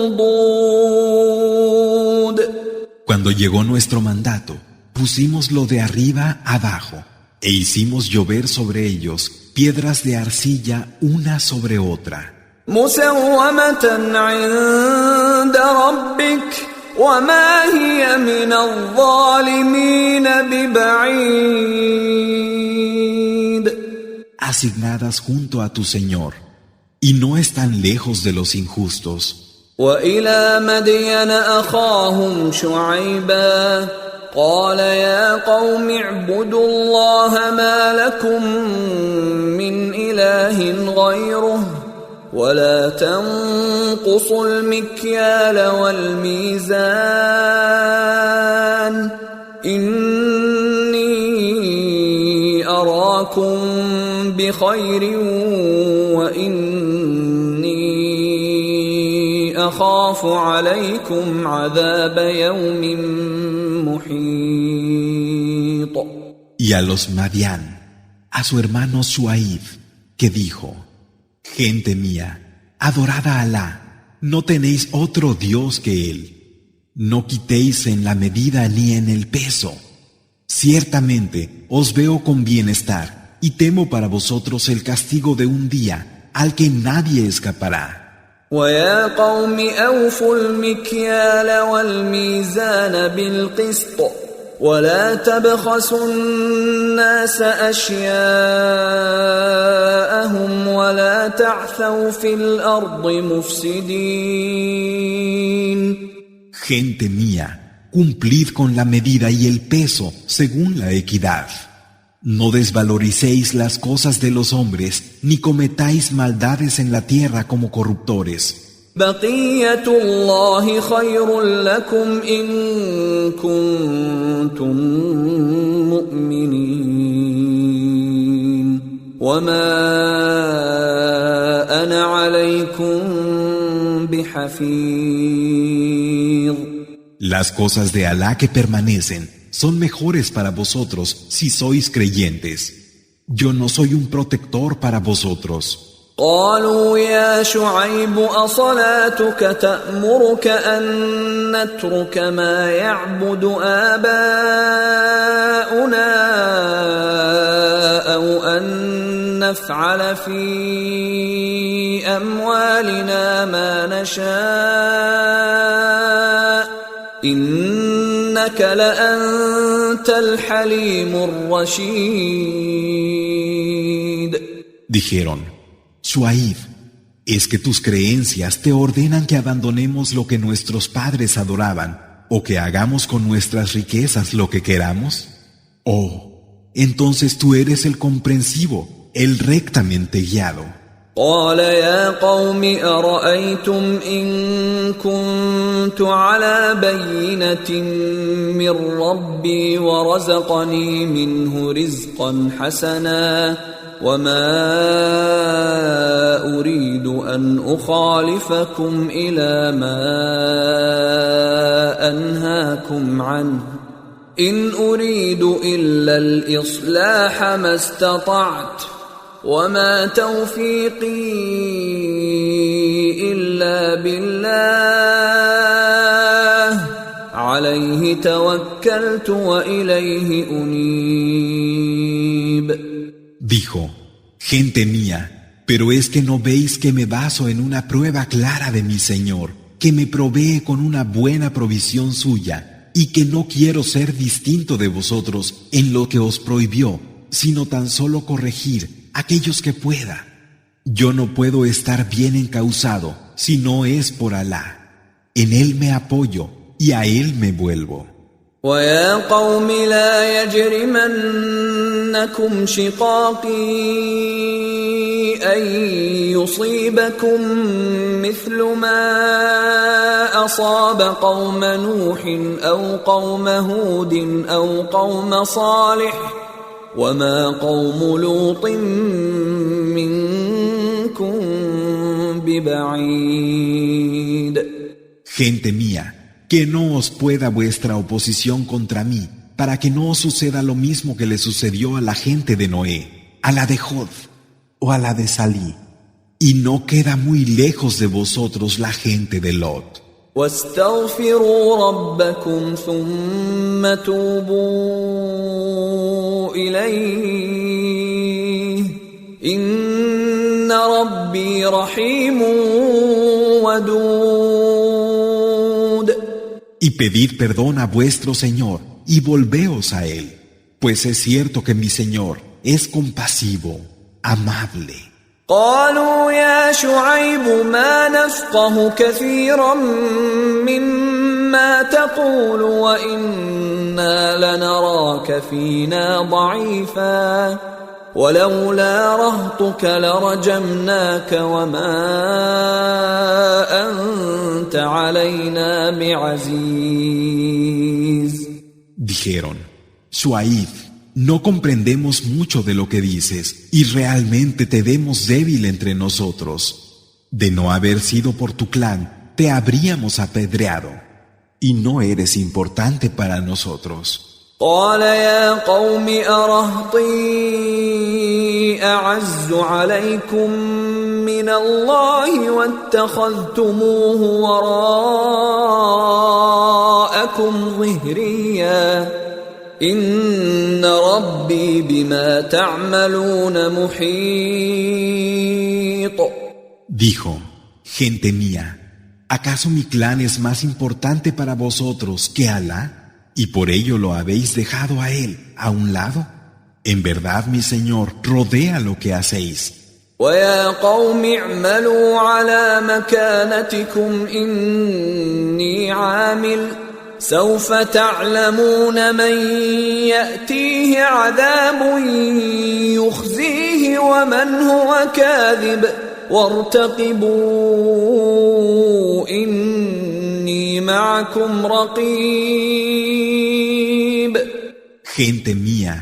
Cuando llegó nuestro mandato, pusimos lo de arriba abajo e hicimos llover sobre ellos piedras de arcilla una sobre otra. مسومة عند ربك وما هي من الظالمين ببعيد. Asignadas junto a tu Señor, y no están lejos de los injustos. وإلى مدين أخاهم شعيبا قال يا قوم اعبدوا الله ما لكم من إله غيره ولا تنقصوا المكيال والميزان إني أراكم بخير وإني أخاف عليكم عذاب يوم محيط. Y a los Madián, a su hermano Shuaib, que dijo: Gente mía, adorad a Alá, no tenéis otro Dios que Él. No quitéis en la medida ni en el peso. Ciertamente os veo con bienestar y temo para vosotros el castigo de un día al que nadie escapará. ويا قوم أوفوا المكيال والميزان بالقسط ولا تبخسوا الناس أشياءهم ولا تعثوا في الأرض مفسدين. Gente mía, cumplid con la medida y el peso según la equidad. No desvaloricéis las cosas de los hombres, ni cometáis maldades en la tierra como corruptores. بقية الله خير لكم إن كنتم مؤمنين وما أنا عليكم بحفيظ. Las cosas de Alá que permanecen son mejores para vosotros si sois creyentes. Yo no soy un protector para vosotros. قالوا يا شعيب أصلاتك تأمرك أن نترك ما يعبد آباؤنا أو أن نفعل في أموالنا ما نشاء إنك لأنت الحليم الرشيد. Dijeron: Shuaib, ¿es que tus creencias te ordenan que abandonemos lo que nuestros padres adoraban o que hagamos con nuestras riquezas lo que queramos? Oh, entonces tú eres el comprensivo, el rectamente guiado. قال يا قوم أرأيتم إن كنت على بينة من ربي ورزقني منه رزقا حسنا وما أريد أن أخالفكم إلى ما أنهاكم عنه إن أريد إلا الإصلاح ما استطعت وما توفيقي إلا بالله عليه توكلت وإليه أنيب. Dijo: Gente mía, pero es que no veis que me baso en una prueba clara de mi Señor, que me provee con una buena provisión suya, y que no quiero ser distinto de vosotros en lo que os prohibió, sino tan solo corregir aquellos que pueda. Yo no puedo estar bien encauzado si no es por Alá. En Él me apoyo y a Él me vuelvo. ويا قوم لا يجرمنكم شقاقي أن يصيبكم مثل ما أصاب قوم نوح أو قوم هود أو قوم صالح وما قوم لوط منكم ببعيد. Gente mía, que no os pueda vuestra oposición contra mí, para que no os suceda lo mismo que le sucedió a la gente de Noé, a la de Jod o a la de Salí. Y no queda muy lejos de vosotros la gente de Lot. واستغفروا ربكم ثم توبوا إليه إن ربي رحيم ودود. Y pedid perdón a vuestro Señor y volveos a Él, pues es cierto que mi Señor es compasivo, amable. قالوا يا شعيب ما نفقه كثيرا مما تقول وإنا لنراك فينا ضعيفا ولولا رهطك لرجمناك وما أنت علينا بعزيز. Dijeron, Shuaib, no comprendemos mucho de lo que dices y realmente te vemos débil entre nosotros. De no haber sido por tu clan, te habríamos apedreado y no eres importante para nosotros. قال يا قوم أرهطي أعز عليكم من الله واتخذتموه وراءكم ظهريا إن ربي بما تعملون محيط. Dijo, gente mía, ¿acaso mi clan es más importante para vosotros que Alá? ¿Y por ello lo habéis dejado a él a un lado? En verdad, mi Señor rodea lo que hacéis. ويا قوم اعملوا على مكانتكم إني عامل سوف تعلمون من يأتيه عذاب يخزيه ومن هو كاذب وارتقبوا إني معكم رقيب. Gente mía,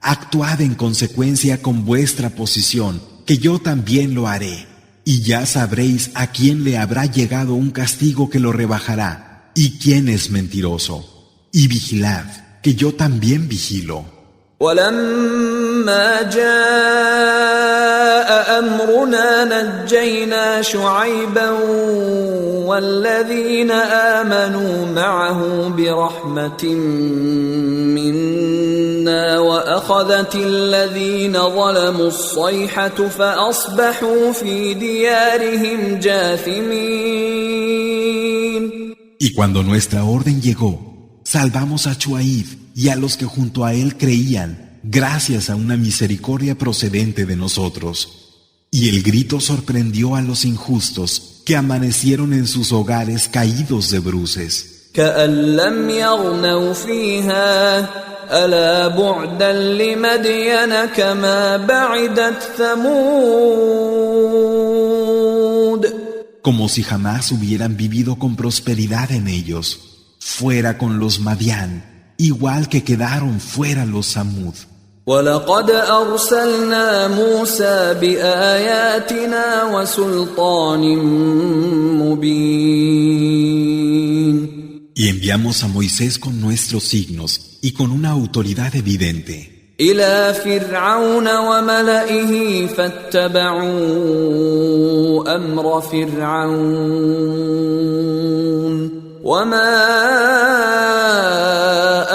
actuad en consecuencia con vuestra posición, que yo también lo haré, y ya sabréis a quién le habrá llegado un castigo que lo rebajará, y quién es mentiroso. Y vigilad, que yo también vigilo. ولما جاء أمرنا نجينا شعيبا والذين آمنوا معه برحمة منا وأخذت الذين ظلموا الصيحة فأصبحوا في ديارهم جاثمين. Y cuando nuestra orden llegó, salvamos a Shuaib y a los que junto a él creían, gracias a una misericordia procedente de nosotros. Y el grito sorprendió a los injustos que amanecieron en sus hogares caídos de bruces. كأن لم يغنوا فيها ألا بعدا لمدين كما بعدت ثمود. Como si jamás hubieran vivido con prosperidad en ellos. Fuera con los Madián, igual que quedaron fuera los Samud. ولقد أرسلنا موسى بآياتنا وسلطان مبين. Y enviamos a Moisés con nuestros signos y con una autoridad evidente. إلى فرعون وملئه فاتبعوا أمر فرعون وما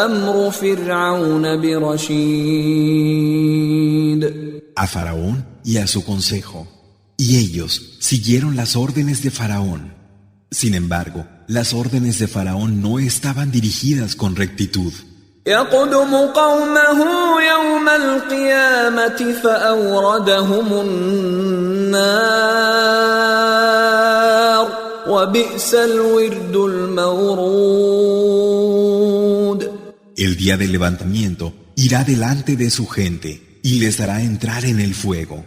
أمر فرعون برشيد. A Faraón y a su consejo, y ellos siguieron las órdenes de Faraón. Sin embargo, las órdenes de Faraón no estaban dirigidas con rectitud. يقدم قومه يوم القيامة فأوردهم النار وبئس الورد المورود. El día del levantamiento irá delante de su gente y les dará entrar en el fuego.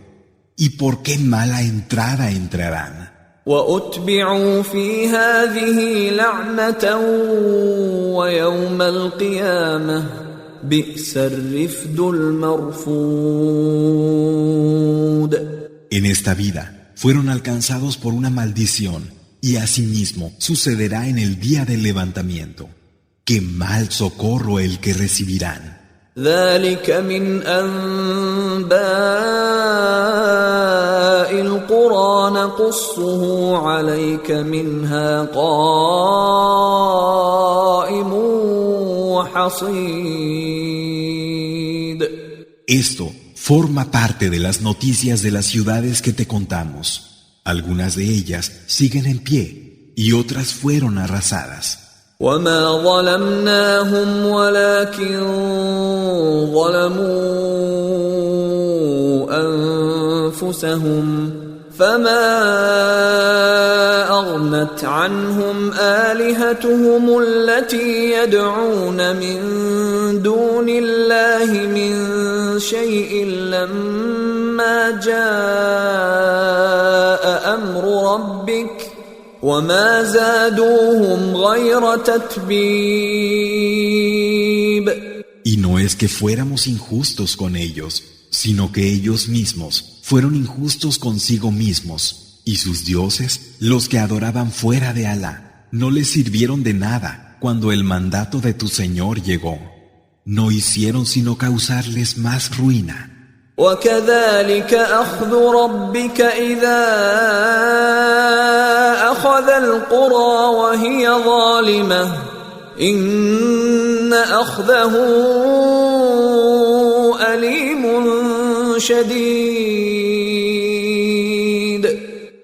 ¿Y por qué mala entrada entrarán? وأتبعوا في هذه لعنة ويوم القيامة بئس الرفد المرفود. En esta vida fueron alcanzados por una maldición, y asimismo sucederá en el día del levantamiento. ¡Qué mal socorro el que recibirán! ذلك من أنباء القرى نقصه عليك منها قائم وحصيد. Esto forma parte de las noticias de las ciudades que te contamos. Algunas de ellas siguen en pie y otras fueron arrasadas. وما ظلمناهم ولكن ظلموا أنفسهم فما أغنت عنهم آلهتهم التي يدعون من دون الله من شيء لما جاء أمر ربك وما زادوهم غير تتبيب. Y no es que fuéramos injustos con ellos, sino que ellos mismos fueron injustos consigo mismos, y sus dioses, los que adoraban fuera de Alá, no les sirvieron de nada cuando el mandato de tu Señor llegó. No hicieron sino causarles más ruina. وكذلك أخذ ربك إذا أخذ القرى وهي ظالمة إن أخذه أليم شديد.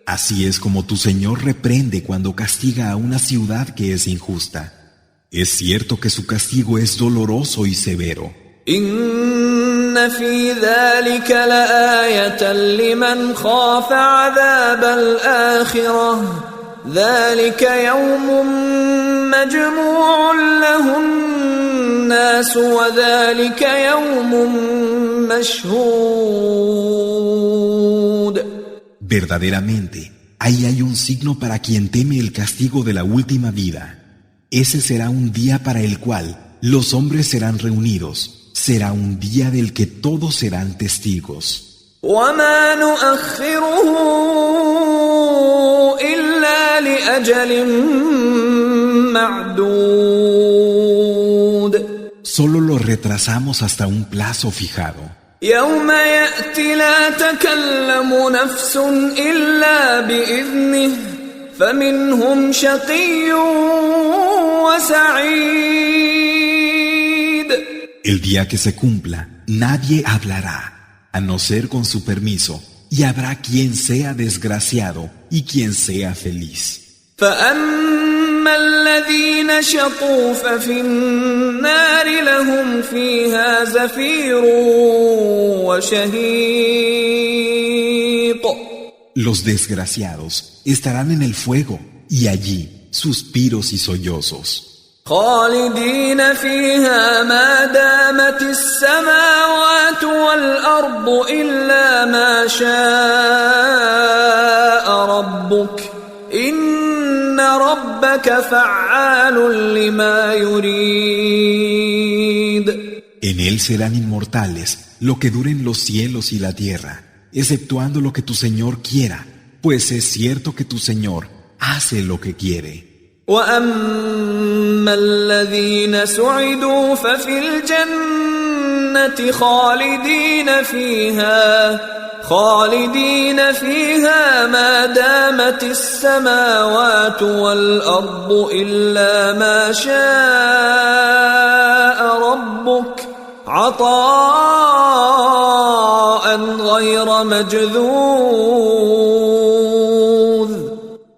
Así es como tu Señor reprende cuando castiga a una ciudad que es injusta. Es cierto que su castigo es doloroso y severo. إن في ذلك لآية لمن خاف عذاب الآخرة ذلك يوم مجموع له الناس وذلك يوم مشهود. Verdaderamente, ahí hay un signo para quien teme el castigo de la última vida. Ese será un día para el cual los hombres serán reunidos. Será un día del que todos serán testigos. وما نؤخره إلا لأجل معدود. Solo lo retrasamos hasta un plazo fijado. يوم يأتي لا تكلم نفس إلا بإذنه فمنهم شقي وسعيد. El día que se cumpla, nadie hablará, a no ser con su permiso, y habrá quien sea desgraciado y quien sea feliz. فأما الذين شقوا ففي النار لهم فيها زفير وشهيق. Los desgraciados estarán en el fuego, y allí suspiros y sollozos. خالدين فيها ما دامت السماوات والأرض إلا ما شاء ربك إن ربك فعال لما يريد. En él serán inmortales lo que duren los cielos y la tierra, exceptuando lo que tu Señor quiera, pues es cierto que tu Señor hace lo que quiere. وأما الذين سعدوا ففي الجنة خالدين فيها ما دامت السماوات والأرض إلا ما شاء ربك عطاء غير مجذوذ.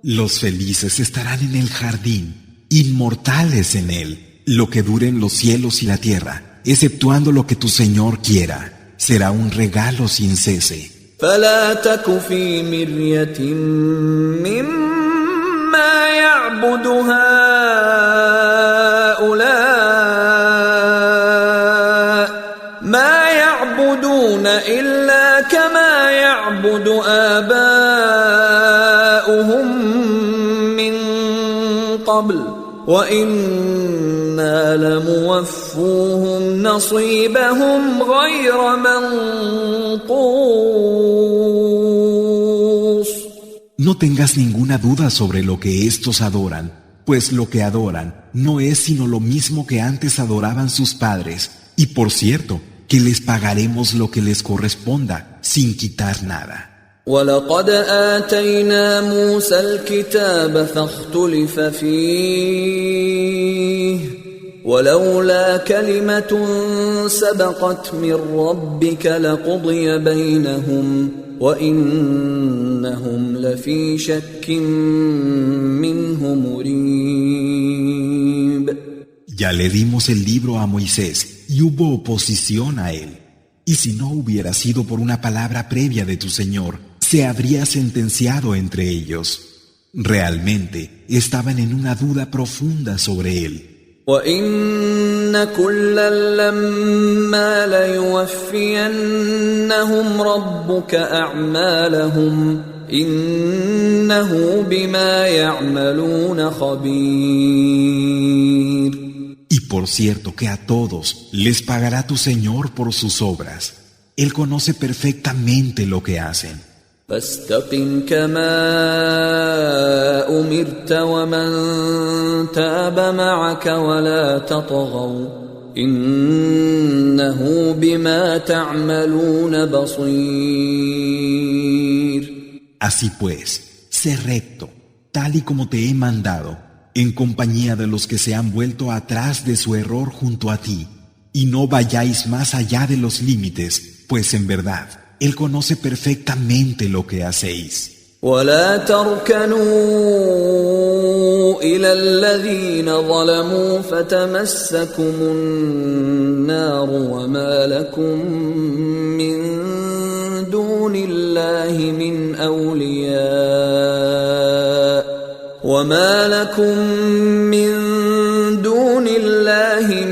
Los felices estarán en el jardín, inmortales en él, lo que duren los cielos y la tierra, exceptuando lo que tu Señor quiera. Será un regalo sin cese. فلا تك في مرية مما يعبد هؤلاء ما يعبدون إلا كما يعبد آباؤهم من قبل وإنا لموفوهم نصيبهم غير منقوص. No tengas ninguna duda sobre lo que estos adoran, pues lo que adoran no es sino lo mismo que antes adoraban sus padres, y por cierto, que les pagaremos lo que les corresponda, sin quitar nada. وَلَقَدْ آتَيْنَا مُوسَى الْكِتَابَ فَاخْتُلِفَ فِيهِ وَلَوْلَا كَلِمَةٌ سَبَقَتْ مِنْ رَبِّكَ لَقُضِيَ بَيْنَهُمْ وَإِنَّهُمْ لَفِي شَكٍّ مِّنْهُ مُرِيبٍ. Ya le dimos el libro a Moisés y hubo oposición a él. Y si no hubiera sido por una palabra previa de tu Señor, se habría sentenciado entre ellos. Realmente estaban en una duda profunda sobre él. وَإِنَّ كُلًّا لَّمَّا لَيُوَفِّيَنَّهُمْ رَبُّكَ أَعْمَالَهُمْ إِنَّهُ بِمَا يَعْمَلُونَ خَبِيرٌ. Y por cierto que a todos les pagará tu Señor por sus obras. Él conoce perfectamente lo que hacen. فاستقم كما أمرت ومن تاب معك ولا تطغوا إنه بما تعملون بصير. Así pues, sé recto, tal y como te he mandado, en compañía de los que se han vuelto atrás de su error junto a ti, y no vayáis más allá de los límites, pues en verdad, Él conoce perfectamente lo que hacéis. ولا تركنوا إلى الذين ظلموا فتمسكم النار وما لكم من دون الله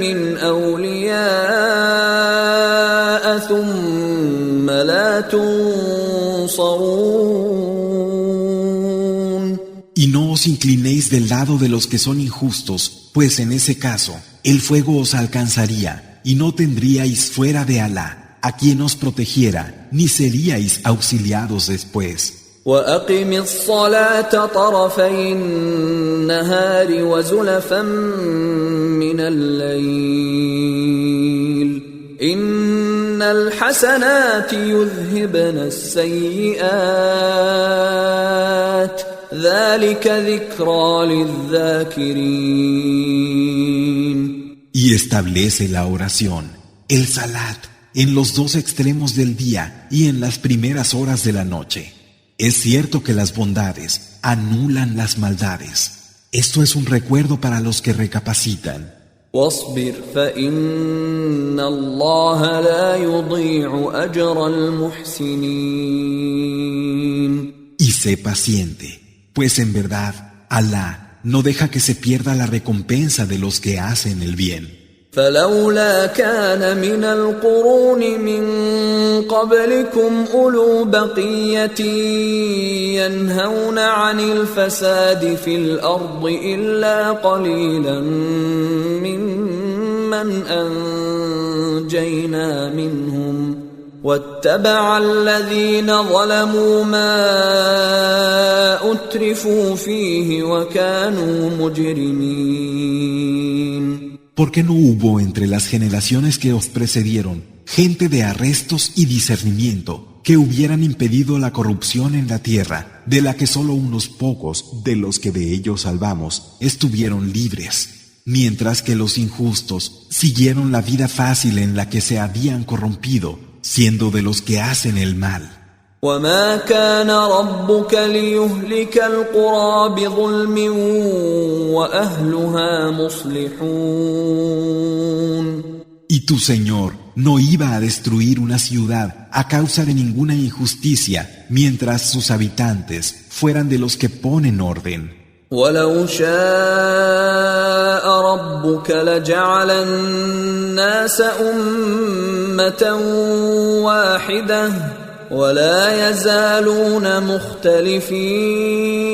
من أولياء ثم لا تنصرون. Y no os inclinéis del lado de los que son injustos, pues en ese caso, el fuego os alcanzaría, y no tendríais fuera de Alá a quien os protegiera, ni seríais auxiliados después. وَأَقِمِ الصَّلَاةَ طَرَفَيِ النَّهَارِ وَزُلَفًا مِّنَ اللَّيْلِ إِنَّ الْحَسَنَاتِ يُذْهِبْنَ السَّيِّئَاتِ ذَلِكَ ذِكْرَى لِلذَّاكِرِينَ. Y establece la oración, el salat, en los dos extremos del día y en las primeras horas de la noche. Es cierto que las bondades anulan las maldades. Esto es un recuerdo para los que recapacitan. واصبر فإن الله لا يضيع أجر المحسنين. Y sé paciente, pues en verdad, Alá no deja que se pierda la recompensa de los que hacen el bien. فلولا كان من القرون من قبلكم أولو بقية ينهون عن الفساد في الأرض إلا قليلا ممن أنجينا منهم واتبع الذين ظلموا ما أترفوا فيه وكانوا مجرمين. ¿Por qué no hubo entre las generaciones que os precedieron gente de arrestos y discernimiento que hubieran impedido la corrupción en la tierra, de la que solo unos pocos, de los que de ellos salvamos, estuvieron libres, mientras que los injustos siguieron la vida fácil en la que se habían corrompido, siendo de los que hacen el mal? وما كان ربك ليهلك القرى بظلم وأهلها مصلحون. Y tu Señor no iba a destruir una ciudad a causa de ninguna injusticia, mientras sus habitantes fueran de los que ponen orden. ولو شاء ربك لجعل الناس أمة واحدة ولا يزالون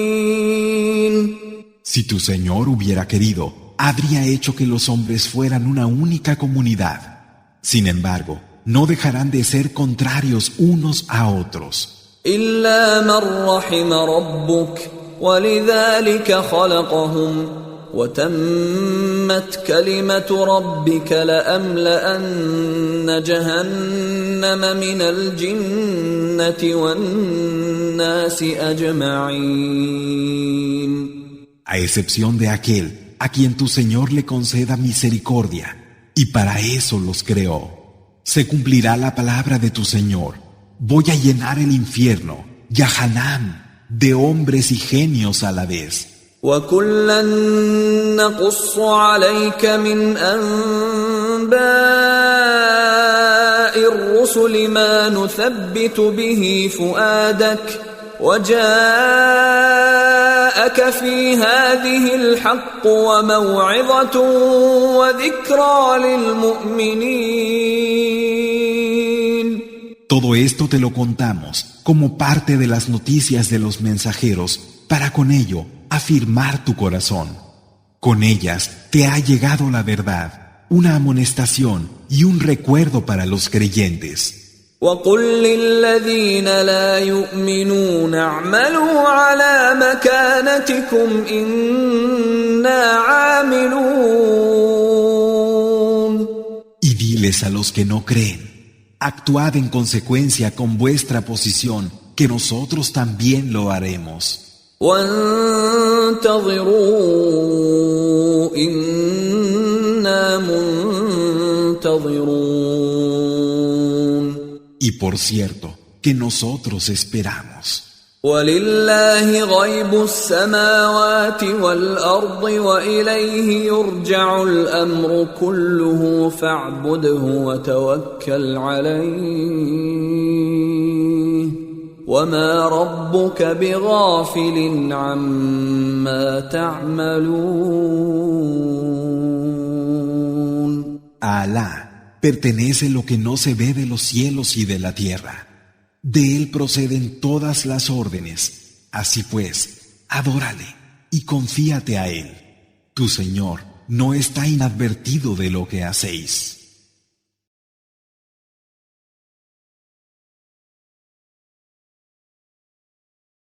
مختلفين. Si tu Señor hubiera querido, habría hecho que los hombres fueran una única comunidad. Sin embargo, no dejarán de ser contrarios unos a otros. إلا من رحم ربك ولذلك خلقهم وتمت كلمة ربك لأملأن جهنم من الجنة والناس أجمعين. A excepción de aquel a quien tu Señor le conceda misericordia, y para eso los creó. Se cumplirá la palabra de tu Señor. Voy a llenar el infierno, Yahanam, de hombres y genios a la vez. وَكُلًّا نَّقُصُّ عَلَيْكَ مِنْ أَنبَاءِ الرُّسُلِ مَا نُثَبِّتُ بِهِ فُؤَادَكَ وَجَاءَكَ فِي هَٰذِهِ الْحَقُّ وَمَوْعِظَةٌ وَذِكْرَىٰ لِلْمُؤْمِنِينَ. Todo esto te lo contamos como parte de las noticias de los mensajeros para con ello afirmar tu corazón. Con ellas te ha llegado la verdad, una amonestación y un recuerdo para los creyentes. وَقُل لِّلَّذِينَ لَا يُؤْمِنُونَ اعْمَلُوا عَلَىٰ مَكَانَتِكُمْ إِنَّا عَامِلُونَ. Y diles a los que no creen, actuad en consecuencia con vuestra posición, que nosotros también lo haremos. وَانتَظِرُوا إِنَّا مُنتَظِرُونَ. Y por cierto, que nosotros esperamos. وَلِلَّهِ غَيْبُ السَّمَاوَاتِ وَالْأَرْضِ وَإِلَيْهِ يُرْجَعُ الْأَمْرُ كُلُّهُ فَاعْبُدْهُ وَتَوَكَّلْ عَلَيْهِ وَمَا رَبُّكَ بِغَافِلٍ عَمَّا تَعْمَلُونَ. A Alá pertenece lo que no se ve de los cielos y de la tierra. De él proceden todas las órdenes. Así pues, adórale y confíate a él. Tu Señor no está inadvertido de lo que hacéis.